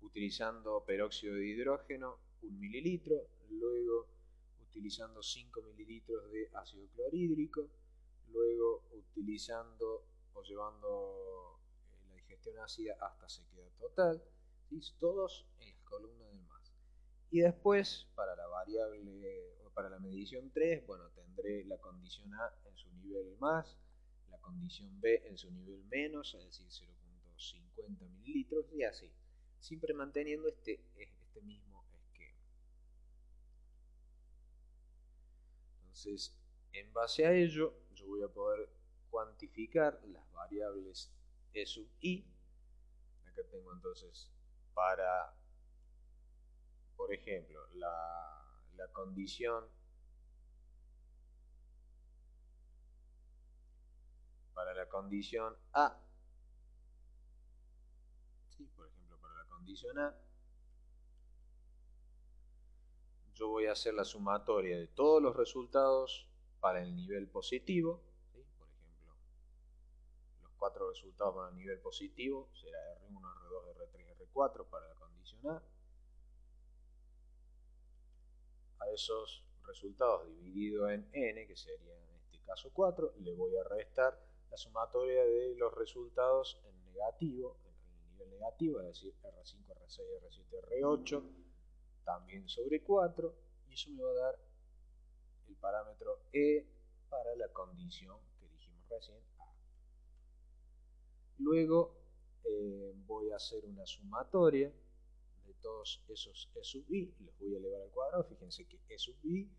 [SPEAKER 1] utilizando peróxido de hidrógeno 1 mililitro, luego utilizando 5 mililitros de ácido clorhídrico, luego utilizando o llevando la digestión ácida hasta sequedad total, ¿sí? Todos en las columnas del más. Y después, para la variable o para la medición 3, bueno, tendré la condición A en su nivel más, la condición B en su nivel menos, es decir, 0.50 mililitros, y así, siempre manteniendo este mismo esquema. Entonces, en base a ello, yo voy a poder cuantificar las variables E sub i. Acá tengo entonces para, por ejemplo, la condición para la condición A, ¿sí? Por ejemplo, para la condición A, yo voy a hacer la sumatoria de todos los resultados para el nivel positivo, ¿sí? Por ejemplo, los 4 resultados para el nivel positivo será R1, R2, R3, R4 para la condición A. A esos resultados dividido en n, que sería en este caso 4, le voy a restar la sumatoria de los resultados en negativo, en el nivel negativo, es decir, R5, R6, R7, R8, también sobre 4, y eso me va a dar el parámetro E para la condición que dijimos recién, A. Luego voy a hacer una sumatoria de todos esos E sub i, los voy a elevar al cuadrado. Fíjense que E sub i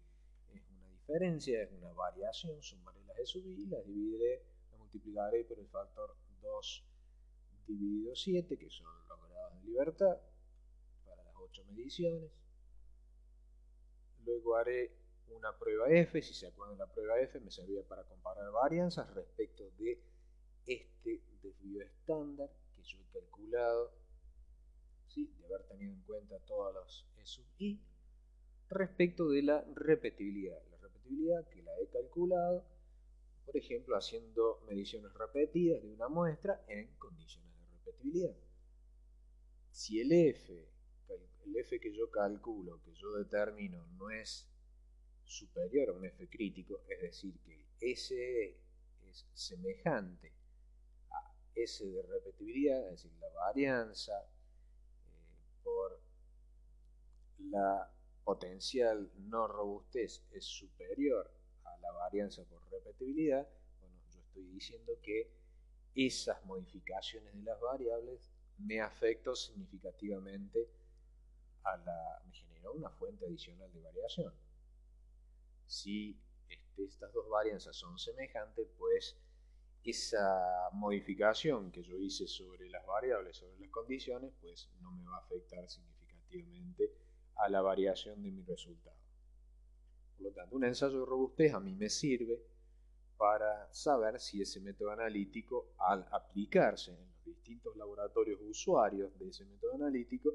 [SPEAKER 1] es una diferencia, es una variación, sumaré las E sub i, las dividiré, las multiplicaré por el factor 2 dividido 7, que son los grados de libertad, para las 8 mediciones. Luego haré una prueba F. Si se acuerdan, la prueba F me servía para comparar varianzas respecto de este desvío estándar que yo he calculado, ¿sí?, de haber tenido en cuenta todas las E sub I, respecto de la repetibilidad. La repetibilidad que la he calculado, por ejemplo, haciendo mediciones repetidas de una muestra en condiciones de repetibilidad. Si el F que yo calculo, que yo determino, no es superior a un F crítico, es decir, que S es semejante a S de repetibilidad, es decir, la varianza por la potencial no robustez es superior a la varianza por repetibilidad, bueno, yo estoy diciendo que esas modificaciones de las variables me afectan significativamente me generó una fuente adicional de variación. Si estas dos varianzas son semejantes, pues esa modificación que yo hice sobre las variables, sobre las condiciones, pues no me va a afectar significativamente a la variación de mi resultado. Por lo tanto, un ensayo de robustez a mí me sirve para saber si ese método analítico, al aplicarse en los distintos laboratorios usuarios de ese método analítico,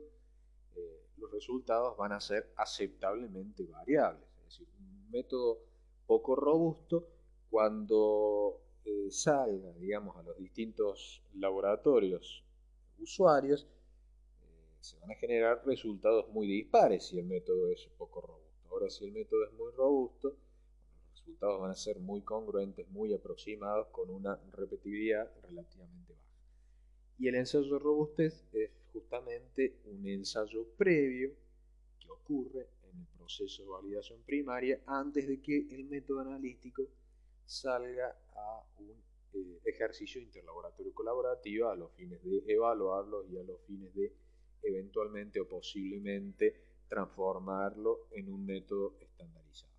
[SPEAKER 1] los resultados van a ser aceptablemente variables. Es decir, un método poco robusto, cuando salga, digamos, a los distintos laboratorios usuarios, se van a generar resultados muy dispares si el método es poco robusto. Ahora, si el método es muy robusto, los resultados van a ser muy congruentes, muy aproximados, con una repetibilidad relativamente baja. Y el ensayo de robustez es justamente un ensayo previo que ocurre en el proceso de validación primaria antes de que el método analítico salga a un ejercicio interlaboratorio colaborativo a los fines de evaluarlo y a los fines de eventualmente o posiblemente transformarlo en un método estandarizado.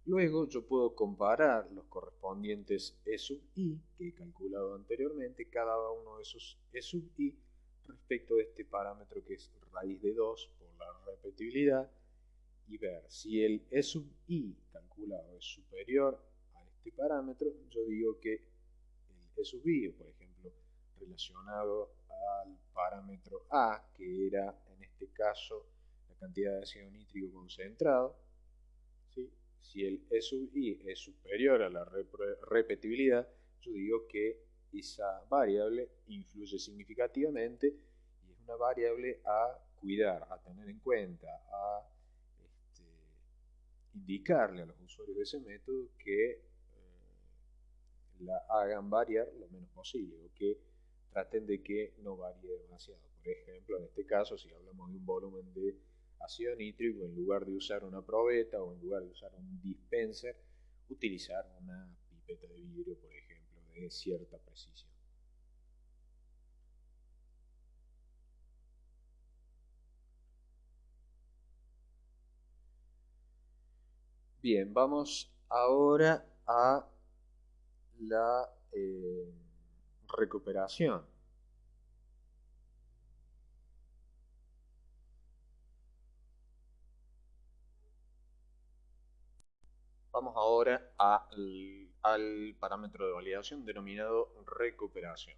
[SPEAKER 1] Luego yo puedo comparar los correspondientes E sub I que he calculado anteriormente, cada uno de esos E sub I respecto de este parámetro que es raíz de 2 por la repetibilidad, y ver si el E sub I calculado es superior a este parámetro. Yo digo que el E sub I, por ejemplo, relacionado al parámetro A, que era en este caso la cantidad de ácido nítrico concentrado, ¿sí?, si el E sub I es superior a la repetibilidad, yo digo que esa variable influye significativamente y es una variable a cuidar, a tener en cuenta, a indicarle a los usuarios de ese método que la hagan variar lo menos posible, o que traten de que no varíe demasiado. Por ejemplo, en este caso, si hablamos de un volumen de ácido nítrico, en lugar de usar una probeta o en lugar de usar un dispenser, utilizar una pipeta de vidrio, por ejemplo, de cierta precisión. Bien, vamos ahora a la recuperación. Vamos ahora al parámetro de validación denominado recuperación.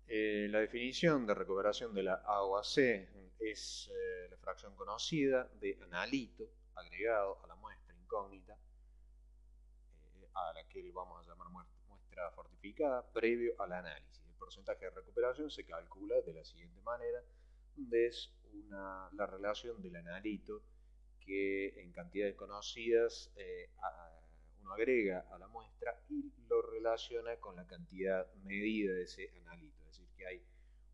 [SPEAKER 1] La definición de recuperación de la agua C es la fracción conocida de analito agregado a la muestra incógnita, a la que vamos a llamar muestra fortificada, previo al análisis. El porcentaje de recuperación se calcula de la siguiente manera, donde es la relación del analito que en cantidades conocidas uno agrega a la muestra y lo relaciona con la cantidad medida de ese analito. Es decir, que hay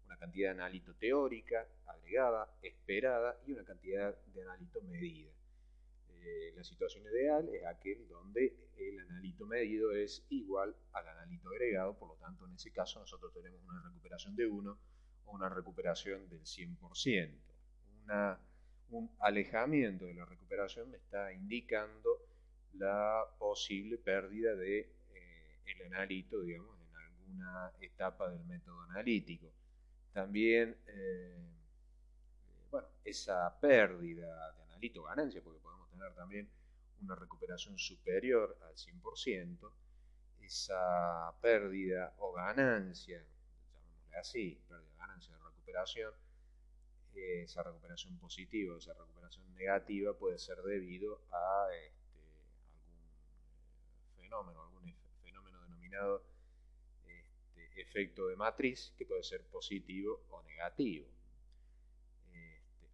[SPEAKER 1] una cantidad de analito teórica agregada, esperada, y una cantidad de analito medida. La situación ideal es aquel donde el analito medido es igual al analito agregado, por lo tanto en ese caso nosotros tenemos una recuperación de 1 o una recuperación del 100%. Un alejamiento de la recuperación me está indicando la posible pérdida de el analito, digamos, en alguna etapa del método analítico. También bueno, esa pérdida de analito ganancia, porque podemos tener también una recuperación superior al 100%, esa pérdida o ganancia, llamémosle así, pérdida, ganancia de recuperación, esa recuperación positiva o esa recuperación negativa puede ser debido a algún fenómeno denominado efecto de matriz, que puede ser positivo o negativo.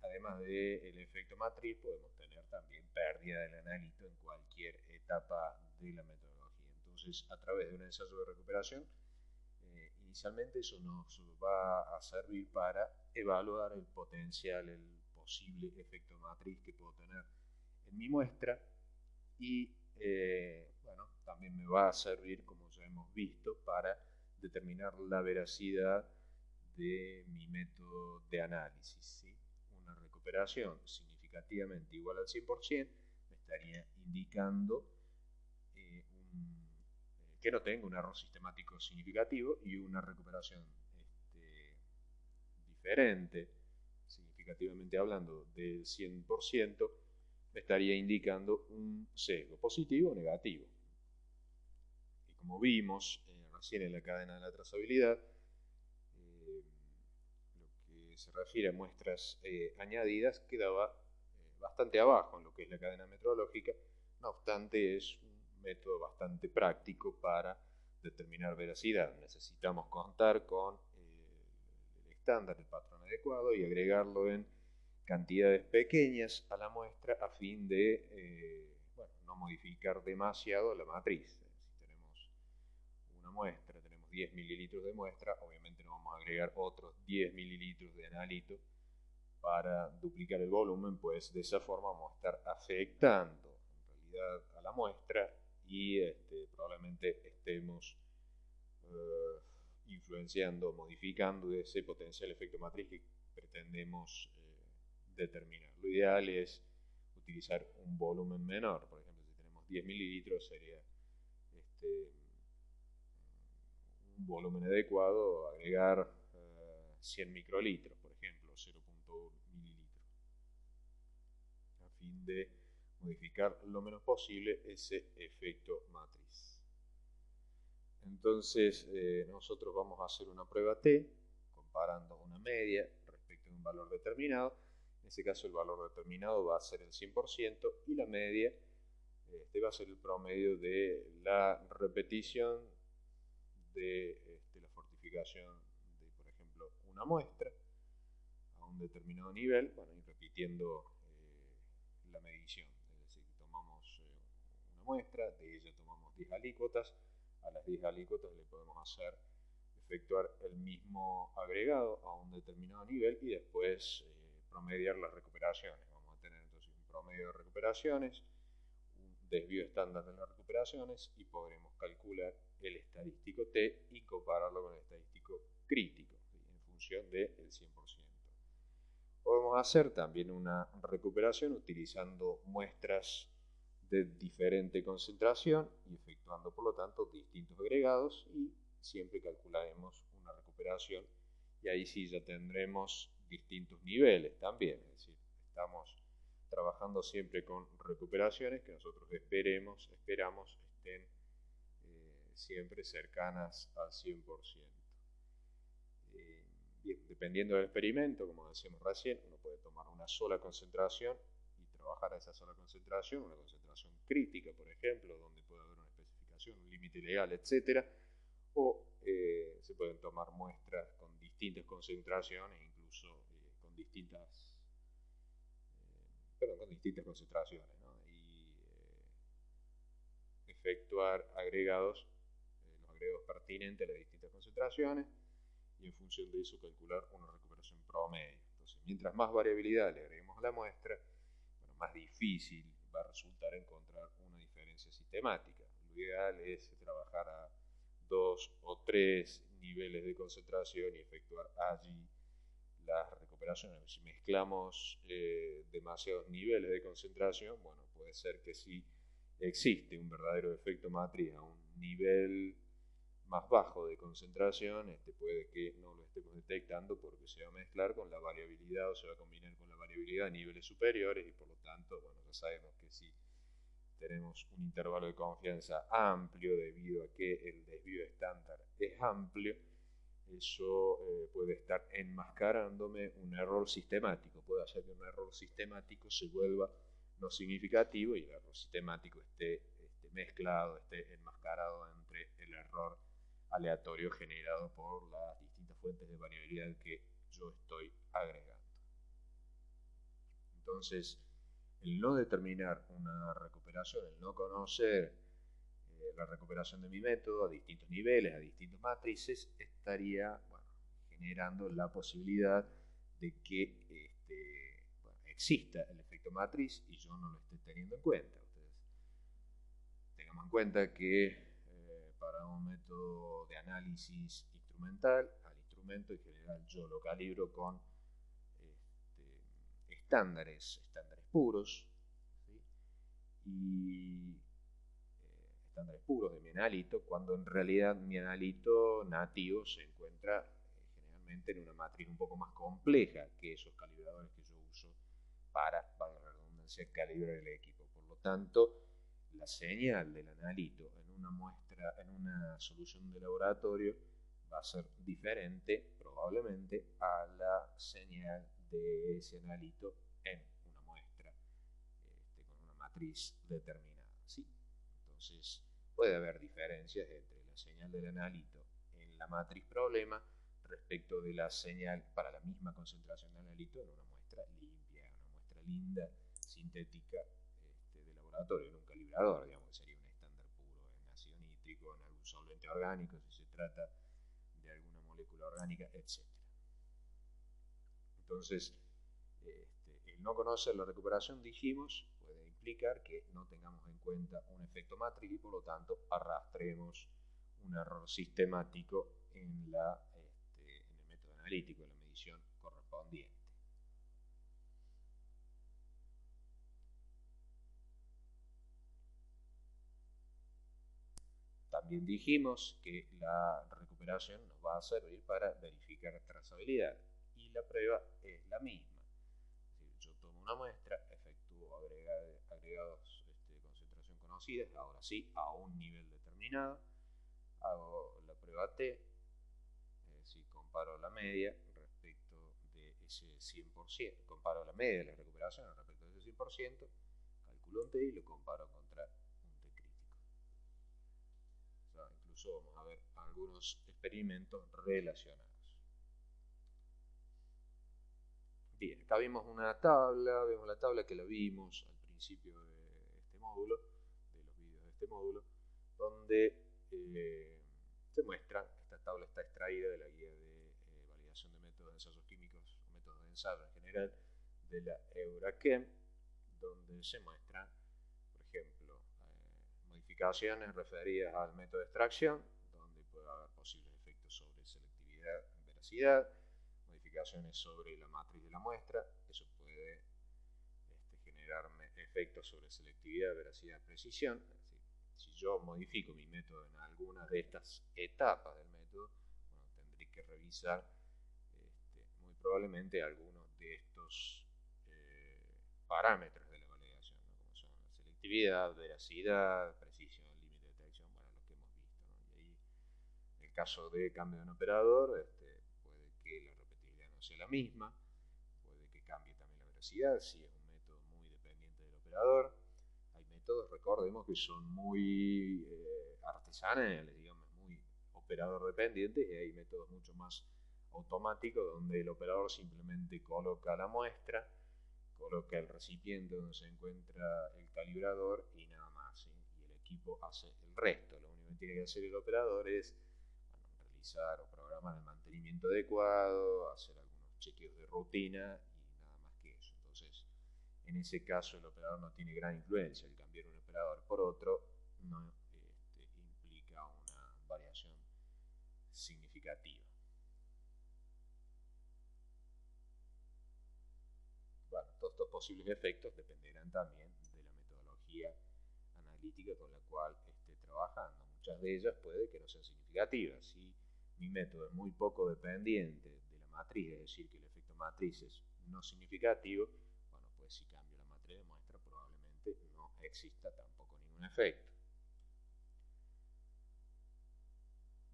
[SPEAKER 1] Además del efecto matriz, podemos tener también pérdida del analito en cualquier etapa de la metodología. Entonces, a través de un ensayo de recuperación, inicialmente eso nos va a servir para evaluar el potencial, el posible efecto matriz que puedo tener en mi muestra, y bueno, también me va a servir, como ya hemos visto, para determinar la veracidad de mi método de análisis, ¿sí? Una recuperación significativamente igual al 100% me estaría indicando que no tengo un error sistemático significativo, y una recuperación diferente, significativamente hablando, del 100%, me estaría indicando un sesgo positivo o negativo. Y como vimos recién en la cadena de la trazabilidad, lo que se refiere a muestras añadidas quedaba bastante abajo en lo que es la cadena metodológica. No obstante, es un método bastante práctico para determinar veracidad. Necesitamos contar con el estándar, el patrón adecuado, y agregarlo en cantidades pequeñas a la muestra a fin de bueno, no modificar demasiado la matriz. Si tenemos una muestra, tenemos 10 mililitros de muestra, obviamente no vamos a agregar otros 10 mililitros de analito para duplicar el volumen, pues de esa forma vamos a estar afectando en realidad a la muestra, y probablemente estemos influenciando, modificando ese potencial efecto matriz que pretendemos determinar. Lo ideal es utilizar un volumen menor. Por ejemplo, si tenemos 10 mililitros, sería un volumen adecuado agregar 100 microlitros, por ejemplo, 0.1 mililitros, a fin de modificar lo menos posible ese efecto matriz. Entonces, nosotros vamos a hacer una prueba T, comparando una media respecto de un valor determinado. En este caso, el valor determinado va a ser el 100%, y la media va a ser el promedio de la repetición de la fortificación de, por ejemplo, una muestra a un determinado nivel, bueno, y repitiendo la medición. Es decir, tomamos una muestra, de ella tomamos 10 alícuotas, a las 10 alícuotas le podemos efectuar el mismo agregado a un determinado nivel, y después promediar las recuperaciones. Vamos a tener entonces un promedio de recuperaciones, un desvío estándar de las recuperaciones, y podremos calcular el estadístico T y compararlo con el estadístico crítico, ¿sí? En función del 100%. Podemos hacer también una recuperación utilizando muestras de diferente concentración y efectuando por lo tanto distintos agregados, y siempre calcularemos una recuperación, y ahí sí ya tendremos distintos niveles también. Es decir, estamos trabajando siempre con recuperaciones que nosotros esperamos estén siempre cercanas al 100%. Dependiendo del experimento, como decíamos recién, uno puede tomar una sola concentración y trabajar a esa sola concentración, una concentración crítica, por ejemplo, donde puede haber una especificación, un límite legal, etc. O se pueden tomar muestras con distintas concentraciones, incluso con distintas concentraciones, ¿no? Y efectuar agregados, los agregados pertinentes a las distintas concentraciones, y en función de eso calcular una recuperación promedio. Entonces, mientras más variabilidad le agreguemos a la muestra, bueno, más difícil va a resultar encontrar una diferencia sistemática. Lo ideal es trabajar a 2 o 3 niveles de concentración y efectuar allí las recuperaciones. Si mezclamos demasiados niveles de concentración, bueno, puede ser que sí existe un verdadero efecto matriz a un nivel más bajo de concentración, puede que no lo estemos detectando porque se va a mezclar con la variabilidad o se va a combinar con la variabilidad a niveles superiores y por lo tanto, bueno, ya sabemos que si tenemos un intervalo de confianza amplio debido a que el desvío estándar es amplio, eso puede estar enmascarándome un error sistemático, puede hacer que un error sistemático se vuelva no significativo y el error sistemático esté mezclado, esté enmascarado entre el error aleatorio generado por las distintas fuentes de variabilidad que yo estoy agregando. Entonces, el no determinar una recuperación, el no conocer la recuperación de mi método a distintos niveles, a distintas matrices, estaría generando la posibilidad de que exista el efecto matriz y yo no lo esté teniendo en cuenta. Ustedes tengamos en cuenta que para un método de análisis instrumental, al instrumento en general yo lo calibro con estándares puros, ¿sí? Y estándares puros de mi analito, cuando en realidad mi analito nativo se encuentra generalmente en una matriz un poco más compleja que esos calibradores que yo uso para, valga la redundancia, calibrar el equipo. Por lo tanto, la señal del analito en una muestra, en una solución de laboratorio, va a ser diferente probablemente a la señal de ese analito en una muestra con una matriz determinada, ¿sí? Entonces puede haber diferencias entre la señal del analito en la matriz problema respecto de la señal para la misma concentración de analito en una muestra limpia, una muestra linda, sintética de laboratorio, en un calibrador, digamos que sería un estándar puro en ácido nítrico, en algún solvente orgánico, si se trata de alguna molécula orgánica, etc. Entonces, el no conocer la recuperación, dijimos, puede implicar que no tengamos en cuenta un efecto matriz y por lo tanto arrastremos un error sistemático en el método analítico, en la medición correspondiente. También dijimos que la recuperación nos va a servir para verificar trazabilidad y la prueba es la misma. Yo tomo una muestra, efectúo agregados de concentración conocidas, ahora sí, a un nivel determinado, hago la prueba T, si comparo la media respecto de ese 100%, comparo la media de la recuperación respecto de ese 100%, calculo un T y lo comparo contra un T crítico. O sea, incluso vamos a ver algunos experimentos relacionados. Bien, acá vemos una tabla, vemos la tabla que la vimos al principio de este módulo, de los vídeos de este módulo, donde se muestra, esta tabla está extraída de la guía de validación de métodos de ensayos químicos, o métodos de ensayo en general, de la Eurachem, donde se muestran, por ejemplo, modificaciones referidas al método de extracción, donde puede haber posibles efectos sobre selectividad y veracidad, modificaciones sobre la matriz de la muestra, eso puede generarme efectos sobre selectividad, veracidad, precisión. Es decir, si yo modifico mi método en alguna de estas etapas del método, bueno, tendré que revisar muy probablemente algunos de estos parámetros de la validación, ¿no? Como son la selectividad, veracidad, precisión, límite de detección, bueno, los que hemos visto, ¿no? Y ahí, en el caso de cambio de un operador, puede que la repetibilidad no sea la misma, puede que cambie también la velocidad, si es un método muy dependiente del operador. Hay métodos, recordemos, que son muy artesanales, digamos, muy operador dependientes, y hay métodos mucho más automáticos donde el operador simplemente coloca la muestra, coloca el recipiente donde se encuentra el calibrador y nada más, ¿sí? Y el equipo hace el resto. Lo único que tiene que hacer el operador es realizar o programar el mantenimiento adecuado, hacer algunos chequeos de rutina y nada más que eso. Entonces, en ese caso el operador no tiene gran influencia. El cambiar un operador por otro no implica una variación significativa. Bueno, todos estos posibles efectos dependerán también de la metodología analítica con la cual esté trabajando. muchas de ellas puede que no sean significativas. Si mi método es muy poco dependiente de la matriz, es decir, que el efecto matriz es no significativo, bueno, pues si cambio la matriz de muestra probablemente no exista tampoco ningún efecto.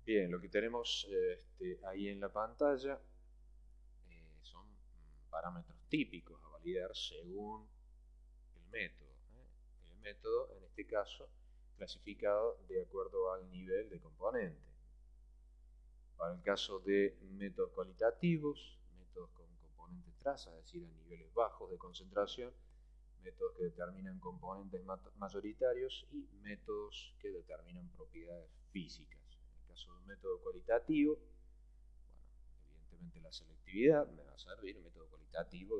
[SPEAKER 1] Bien, lo que tenemos ahí en la pantalla son parámetros típicos a validar según el método. El método, en este caso, clasificado de acuerdo al nivel de componente. Para el caso de métodos cualitativos, métodos con componentes traza, es decir, a niveles bajos de concentración, métodos que determinan componentes mayoritarios y métodos que determinan propiedades físicas. En el caso de un método cualitativo, bueno, evidentemente la selectividad me va a servir. El método cualitativo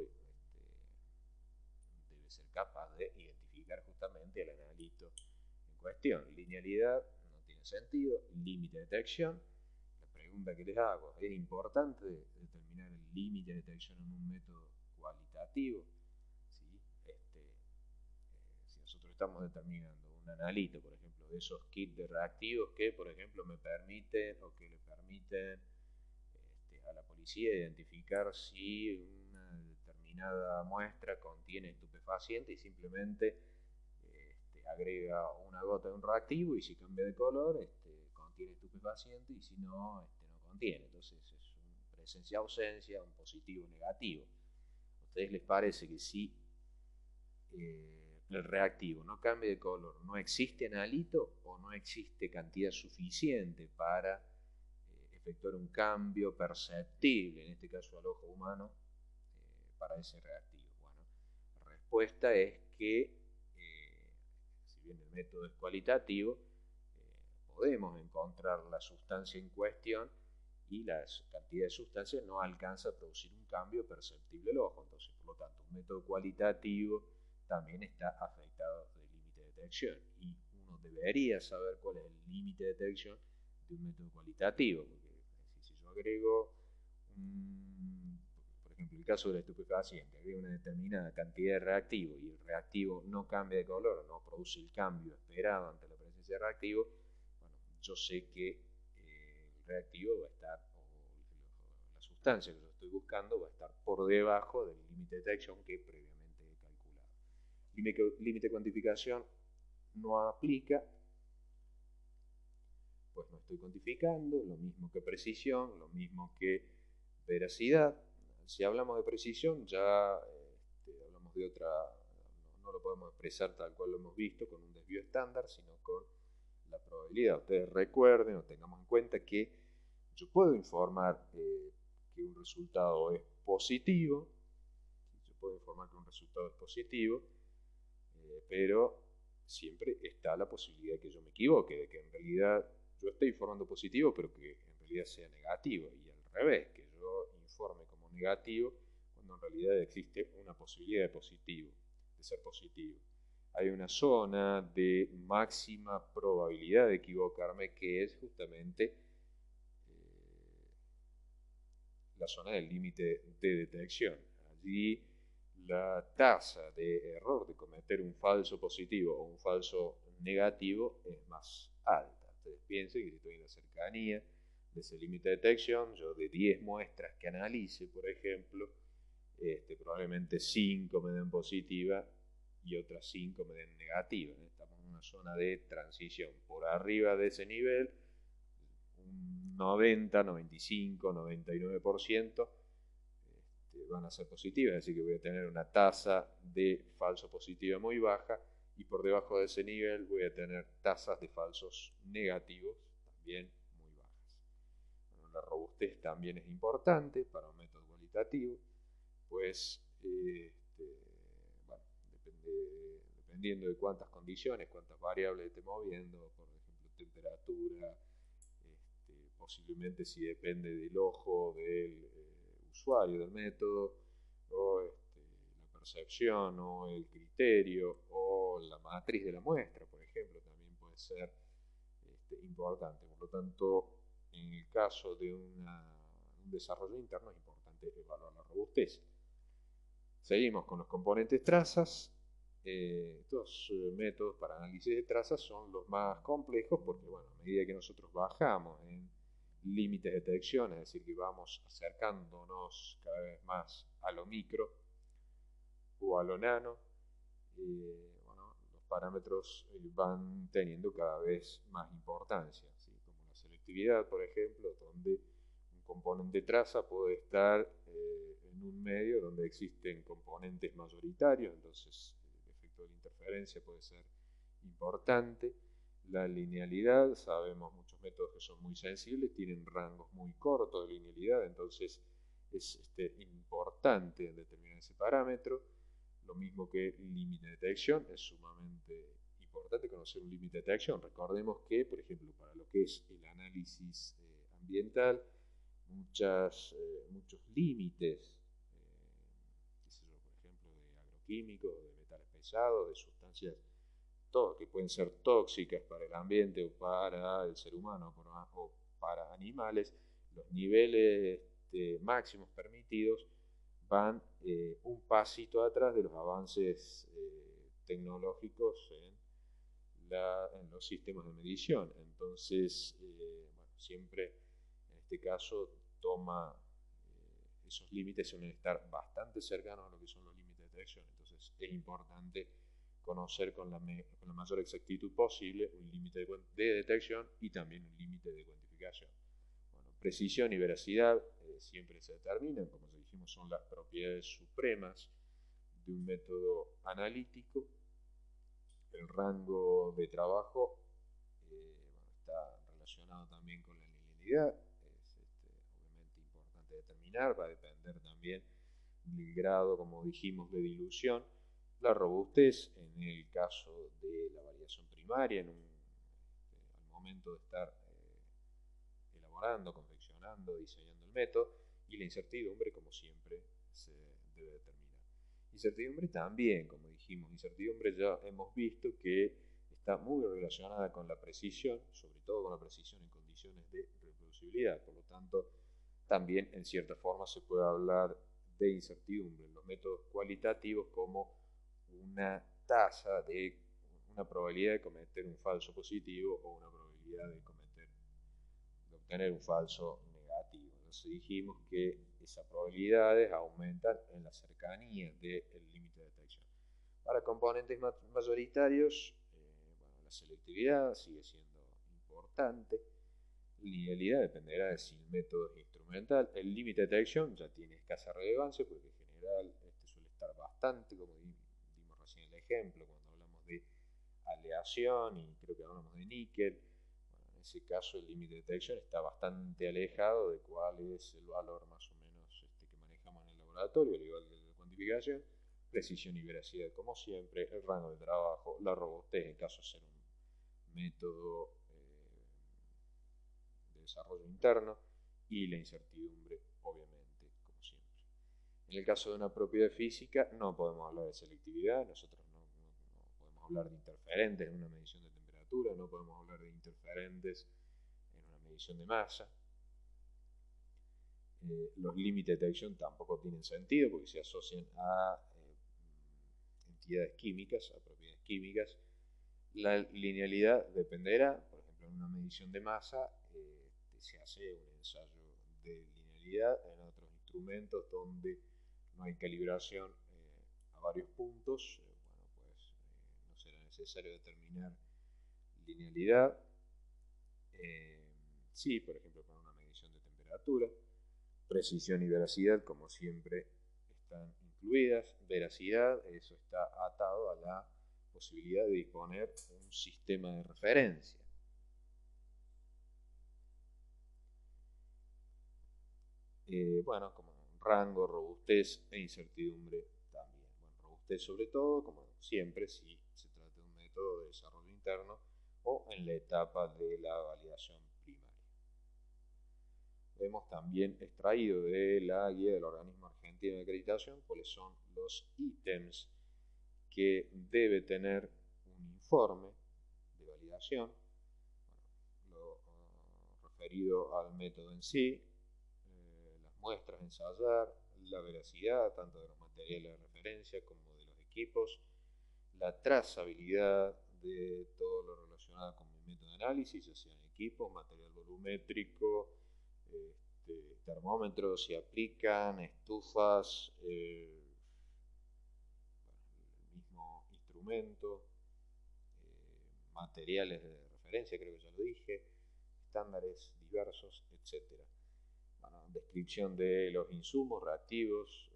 [SPEAKER 1] debe ser capaz de identificar justamente el analito en cuestión. Linealidad no tiene sentido, límite de detección. La pregunta que les hago, ¿es importante determinar el límite de detección en un método cualitativo? Si nosotros estamos determinando un analito, por ejemplo, de esos kits de reactivos que, por ejemplo, me permiten o que le permiten a la policía identificar si una determinada muestra contiene estupefaciente y simplemente agrega una gota de un reactivo y si cambia de color contiene estupefaciente y si no, no contiene. Entonces es un presencia-ausencia, un positivo negativo. ¿A ustedes les parece que si el reactivo no cambia de color, no existe analito o no existe cantidad suficiente para efectuar un cambio perceptible, en este caso al ojo humano, para ese reactivo? Bueno, la respuesta es que si bien el método es cualitativo, podemos encontrar la sustancia en cuestión y la cantidad de sustancia no alcanza a producir un cambio perceptible al ojo. Entonces, por lo tanto, un método cualitativo también está afectado del límite de detección y uno debería saber cuál es el límite de detección de un método cualitativo, porque si yo agrego por ejemplo, el caso del estupefaciente, agrego una determinada cantidad de reactivo y el reactivo no cambia de color, no produce el cambio esperado ante la presencia de reactivo, bueno, yo sé que el reactivo va a estar, o la sustancia que yo estoy buscando va a estar por debajo del límite de detección que previamente he calculado. Límite de cuantificación no aplica, pues no estoy cuantificando, lo mismo que precisión, lo mismo que veracidad. Si hablamos de precisión, ya hablamos de otra, no lo podemos expresar tal cual lo hemos visto con un desvío estándar, sino con la probabilidad. Ustedes recuerden o tengamos en cuenta que yo puedo informar que un resultado es positivo, yo puedo informar que un resultado es positivo, pero siempre está la posibilidad de que yo me equivoque, de que en realidad yo esté informando positivo, pero que en realidad sea negativo, y al revés, que yo informe como negativo, cuando en realidad existe una posibilidad de positivo, de ser positivo. Hay una zona de máxima probabilidad de equivocarme que es justamente la zona del límite de detección. Allí la tasa de error de cometer un falso positivo o un falso negativo es más alta. Ustedes piensen que si estoy en la cercanía de ese límite de detección, yo de 10 muestras que analice, por ejemplo, probablemente 5 me den positiva y otras 5 me den negativa. Estamos en una zona de transición. Por arriba de ese nivel, un 90, 95, 99% van a ser positivas, así que voy a tener una tasa de falso positiva muy baja y por debajo de ese nivel voy a tener tasas de falsos negativos también muy bajas. Bueno, la robustez también es importante para un método cualitativo, pues bueno, dependiendo de cuántas condiciones, cuántas variables esté moviendo, por ejemplo, temperatura, posiblemente si depende del ojo del usuario del método, o la percepción, o el criterio, o la matriz de la muestra, por ejemplo, también puede ser importante. Por lo tanto, en el caso de un desarrollo interno es importante evaluar la robustez. Seguimos con los componentes trazas. Estos métodos para análisis de trazas son los más complejos porque, bueno, a medida que nosotros bajamos en límites de detección, es decir, que vamos acercándonos cada vez más a lo micro o a lo nano, bueno, los parámetros van teniendo cada vez más importancia, ¿sí? Como la selectividad, por ejemplo, donde un componente traza puede estar en un medio donde existen componentes mayoritarios, entonces el efecto de la interferencia puede ser importante. La linealidad, sabemos muchos métodos que son muy sensibles, tienen rangos muy cortos de linealidad, entonces es importante determinar ese parámetro. Lo mismo que el límite de detección, es sumamente importante conocer un límite de detección. Recordemos que, por ejemplo, para lo que es el análisis ambiental, muchos límites, qué sé yo, por ejemplo, de agroquímicos, de metales pesados, de sustancias que pueden ser tóxicas para el ambiente o para el ser humano o para animales, los niveles máximos permitidos van un pasito atrás de los avances tecnológicos en los sistemas de medición. Entonces, bueno, siempre en este caso esos límites suelen estar bastante cercanos a lo que son los límites de detección. Entonces, es importante conocer con la mayor exactitud posible un límite de detección y también un límite de cuantificación. Bueno, precisión y veracidad siempre se determinan, como ya dijimos, son las propiedades supremas de un método analítico. El rango de trabajo está relacionado también con la linealidad, es obviamente importante determinar, va a depender también del grado, como dijimos, de dilución. La robustez, en el caso de la variación primaria, al momento de estar elaborando, confeccionando, diseñando el método, y la incertidumbre, como siempre, se debe determinar. Incertidumbre también, como dijimos, incertidumbre ya hemos visto que está muy relacionada con la precisión, sobre todo con la precisión en condiciones de reproducibilidad. Por lo tanto, también en cierta forma se puede hablar de incertidumbre en los métodos cualitativos como una tasa de una probabilidad de cometer un falso positivo o una probabilidad de obtener un falso negativo. Entonces dijimos que esas probabilidades aumentan en la cercanía del límite de detección. Para componentes mayoritarios, bueno, la selectividad sigue siendo importante. La linealidad dependerá de si el método es instrumental. El límite de detección ya tiene escasa relevancia porque en general suele estar bastante, como dimos recién el ejemplo, cuando hablamos de aleación y creo que hablamos de níquel. Bueno, en ese caso el límite de detección está bastante alejado de cuál es el valor más o menos que manejamos en el laboratorio, al igual que el de cuantificación. Precisión y veracidad, como siempre, el rango de trabajo, la robustez en caso de ser un método de desarrollo interno y la incertidumbre, obviamente, como siempre. En el caso de una propiedad física, no podemos hablar de selectividad, nosotros no podemos hablar de interferentes en una medición de temperatura, no podemos hablar de interferentes en una medición de masa. Los límites de detección tampoco tienen sentido porque se asocian a entidades químicas, a propiedades químicas. La linealidad dependerá, por ejemplo, en una medición de masa se hace un ensayo de linealidad, en otros instrumentos donde no hay calibración a varios puntos, bueno, pues no será necesario determinar linealidad. Sí, por ejemplo, para una medición de temperatura. Precisión y veracidad, como siempre, están incluidas. Veracidad, eso está atado a la posibilidad de disponer de un sistema de referencia. Bueno, como rango, robustez e incertidumbre también. Bueno, robustez sobre todo, como siempre, si se trata de un método de desarrollo interno o en la etapa de la validación primaria. Hemos también extraído de la guía del organismo argentino de acreditación cuáles son los ítems que debe tener un informe de validación, bueno, lo referido al método en sí, las muestras a ensayar, la veracidad tanto de los materiales de referencia como de los equipos, la trazabilidad de todo lo relacionado con mi método de análisis, ya sean equipos, material volumétrico, termómetros, si aplican, estufas, el mismo instrumento, materiales de referencia, creo que ya lo dije, estándares diversos, etc. Bueno, descripción de los insumos, reactivos,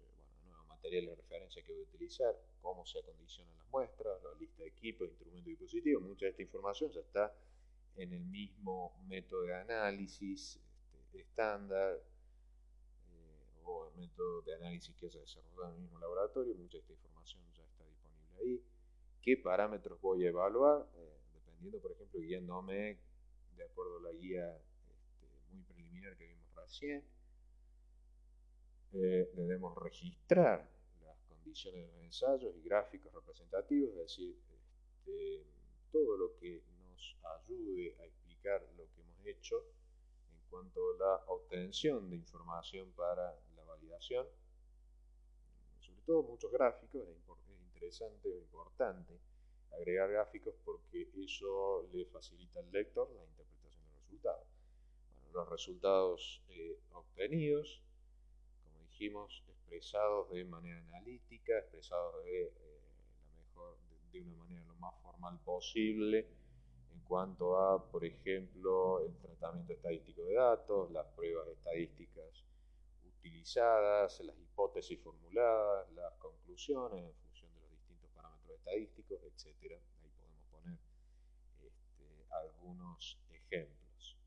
[SPEAKER 1] nuevos materiales de referencia que voy a utilizar, cómo se acondicionan las muestras, la lista de equipos, instrumentos y dispositivos. Mucha de esta información ya está en el mismo método de análisis estándar o el método de análisis que se desarrollado en el mismo laboratorio. Mucha de esta información ya está disponible ahí. ¿Qué parámetros voy a evaluar? Dependiendo, por ejemplo, guiándome de acuerdo a la guía muy preliminar que vimos recién. Debemos registrar las condiciones de los ensayos y gráficos representativos, es decir, todo lo que nos ayude a explicar lo que hemos hecho en cuanto a la obtención de información para la validación. Sobre todo muchos gráficos, es interesante o importante agregar gráficos porque eso le facilita al lector la interpretación de los resultados. Bueno, los resultados obtenidos, como dijimos, expresados de manera analítica, expresados de una manera lo más formal posible en cuanto a, por ejemplo, el tratamiento estadístico de datos, las pruebas estadísticas utilizadas, las hipótesis formuladas, las conclusiones en función de los distintos parámetros estadísticos, etc. Ahí podemos poner algunos ejemplos.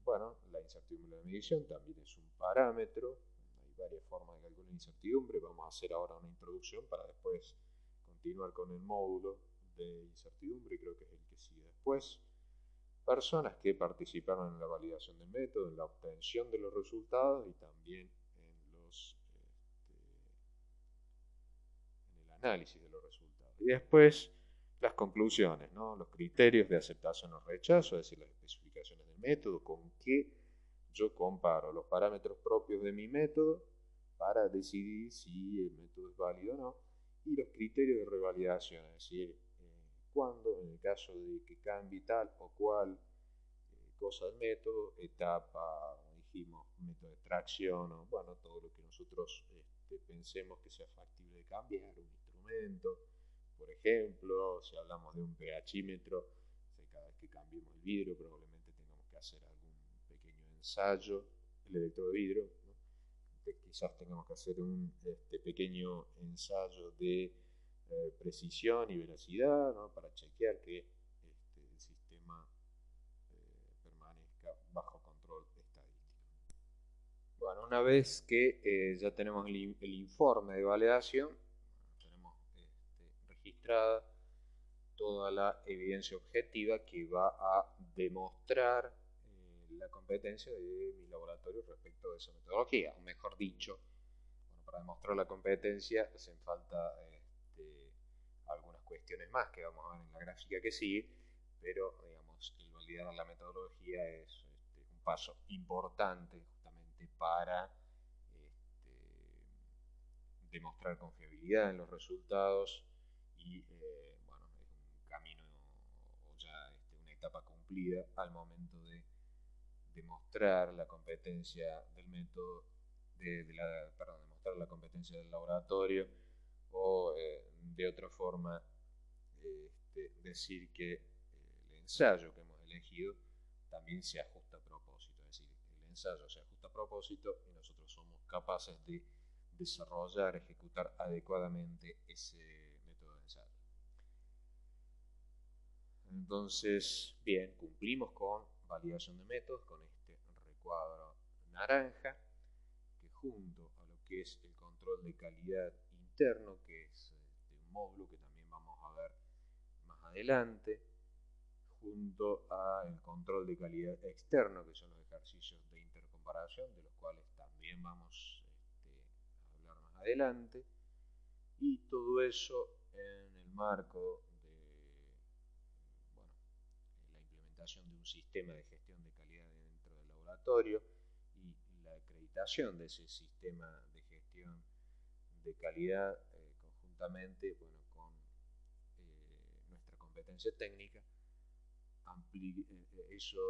[SPEAKER 1] Bueno, la incertidumbre de medición también es un parámetro. Hay varias formas de calcular la incertidumbre. Vamos a hacer ahora una introducción para después continuar con el módulo de incertidumbre, creo que es el que sigue después. Personas que participaron en la validación del método, en la obtención de los resultados y también en el análisis de los resultados. Y después las conclusiones, ¿no? Los criterios de aceptación o rechazo, es decir, las especificaciones del método, con qué yo comparo los parámetros propios de mi método para decidir si el método es válido o no, y los criterios de revalidación, es decir, cuando en el caso de que cambie tal o cual cosa del método, etapa, dijimos, método de extracción, o bueno, todo lo que nosotros pensemos que sea factible de cambiar, un instrumento, por ejemplo, si hablamos de un pHímetro, cada vez que cambiemos el vidrio probablemente tengamos que hacer algún pequeño ensayo, el electrodo de vidrio, ¿no? Quizás tengamos que hacer un pequeño ensayo de precisión y velocidad, ¿no? Para chequear que el sistema permanezca bajo control estadístico. Bueno, una vez que ya tenemos el informe de validación, tenemos registrada toda la evidencia objetiva que va a demostrar la competencia de mi laboratorio respecto de esa metodología, o mejor dicho, bueno, para demostrar la competencia hacen falta algunas cuestiones más que vamos a ver en la gráfica que sigue, pero digamos, el validar la metodología es un paso importante justamente para demostrar confiabilidad en los resultados y bueno, es un camino o ya una etapa cumplida al momento de demostrar la competencia del método, demostrar la competencia del laboratorio o de otra forma decir que el ensayo que hemos elegido también se ajusta a propósito, es decir, el ensayo se ajusta a propósito y nosotros somos capaces de desarrollar, ejecutar adecuadamente ese método de ensayo. Entonces, bien, cumplimos con validación de métodos, con este recuadro naranja, que junto a lo que es el control de calidad interno, que es un módulo que también vamos a ver más adelante, junto al control de calidad externo, que son los ejercicios de intercomparación, de los cuales también vamos a hablar más adelante, y todo eso en el marco de la implementación de un sistema de gestión de calidad dentro del laboratorio y la acreditación de ese sistema de gestión de calidad conjuntamente, bueno, competencia técnica, eso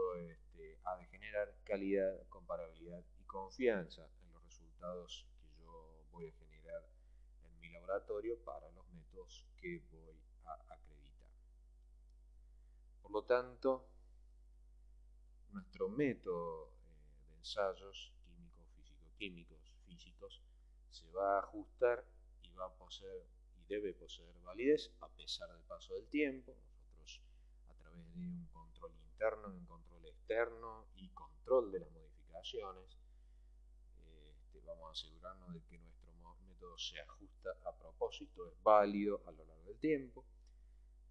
[SPEAKER 1] ha de generar calidad, comparabilidad y confianza en los resultados que yo voy a generar en mi laboratorio para los métodos que voy a acreditar. Por lo tanto, nuestro método de ensayos químicos, físico-químicos, físicos, se va a ajustar y va a poseer y debe poseer validez a pesar del paso del tiempo. Nosotros, a través de un control interno, un control externo y control de las modificaciones, vamos a asegurarnos de que nuestro método se ajusta a propósito, es válido a lo largo del tiempo.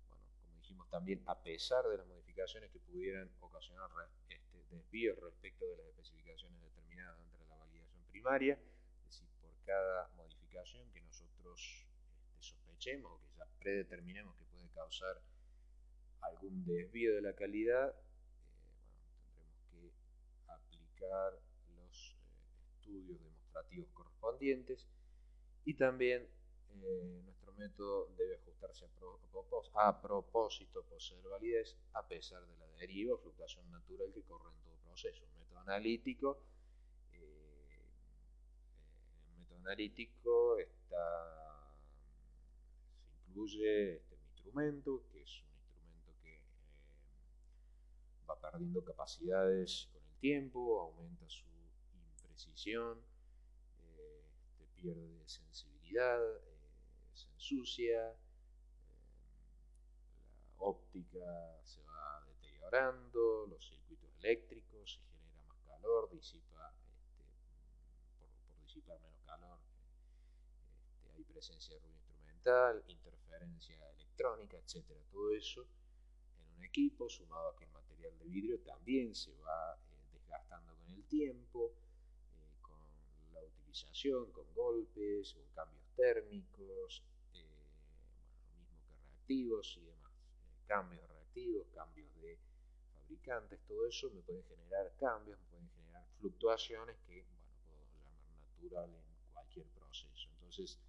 [SPEAKER 1] Bueno, como dijimos también, a pesar de las modificaciones que pudieran ocasionar desvíos respecto de las especificaciones determinadas entre la validación primaria, es decir, por cada modificación que nosotros sospechemos o que ya predeterminemos que puede causar algún desvío de la calidad, tendremos que aplicar los estudios demostrativos correspondientes y también nuestro método debe ajustarse a propósito, poseer validez, a pesar de la deriva o fluctuación natural que corre en todo proceso. Un método analítico, se incluye este instrumento, que es un instrumento que va perdiendo capacidades con el tiempo, aumenta su imprecisión, pierde sensibilidad, se ensucia, la óptica se va deteriorando, los circuitos eléctricos, se genera más calor, disipa, por disipar menos calor, hay presencia de ruido instrumental, interferencia electrónica, etc. Todo eso en un equipo, sumado a que el material de vidrio también se va desgastando con el tiempo, con la utilización, con golpes, con cambios térmicos, lo mismo que reactivos y demás. Cambios reactivos, cambios de fabricantes, todo eso me puede generar cambios, me pueden generar fluctuaciones que, puedo llamar natural en cualquier proceso. Entonces,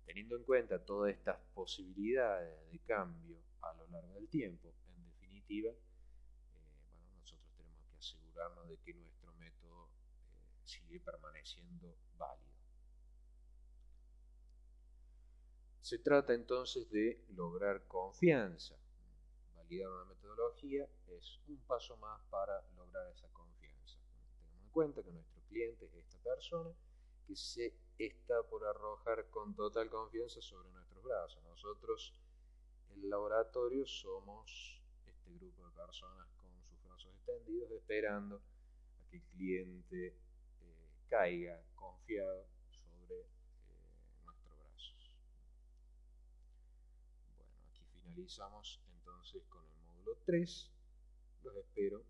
[SPEAKER 1] teniendo en cuenta todas estas posibilidades de cambio a lo largo del tiempo, en definitiva, nosotros tenemos que asegurarnos de que nuestro método sigue permaneciendo válido. Se trata entonces de lograr confianza. Validar una metodología es un paso más para lograr esa confianza. Tenemos en cuenta que nuestro cliente es esta persona que se está por arrojar con total confianza sobre nuestros brazos. Nosotros, el laboratorio, somos este grupo de personas con sus brazos extendidos esperando a que el cliente caiga confiado sobre nuestros brazos. Bueno, aquí finalizamos entonces con el módulo 3. Los espero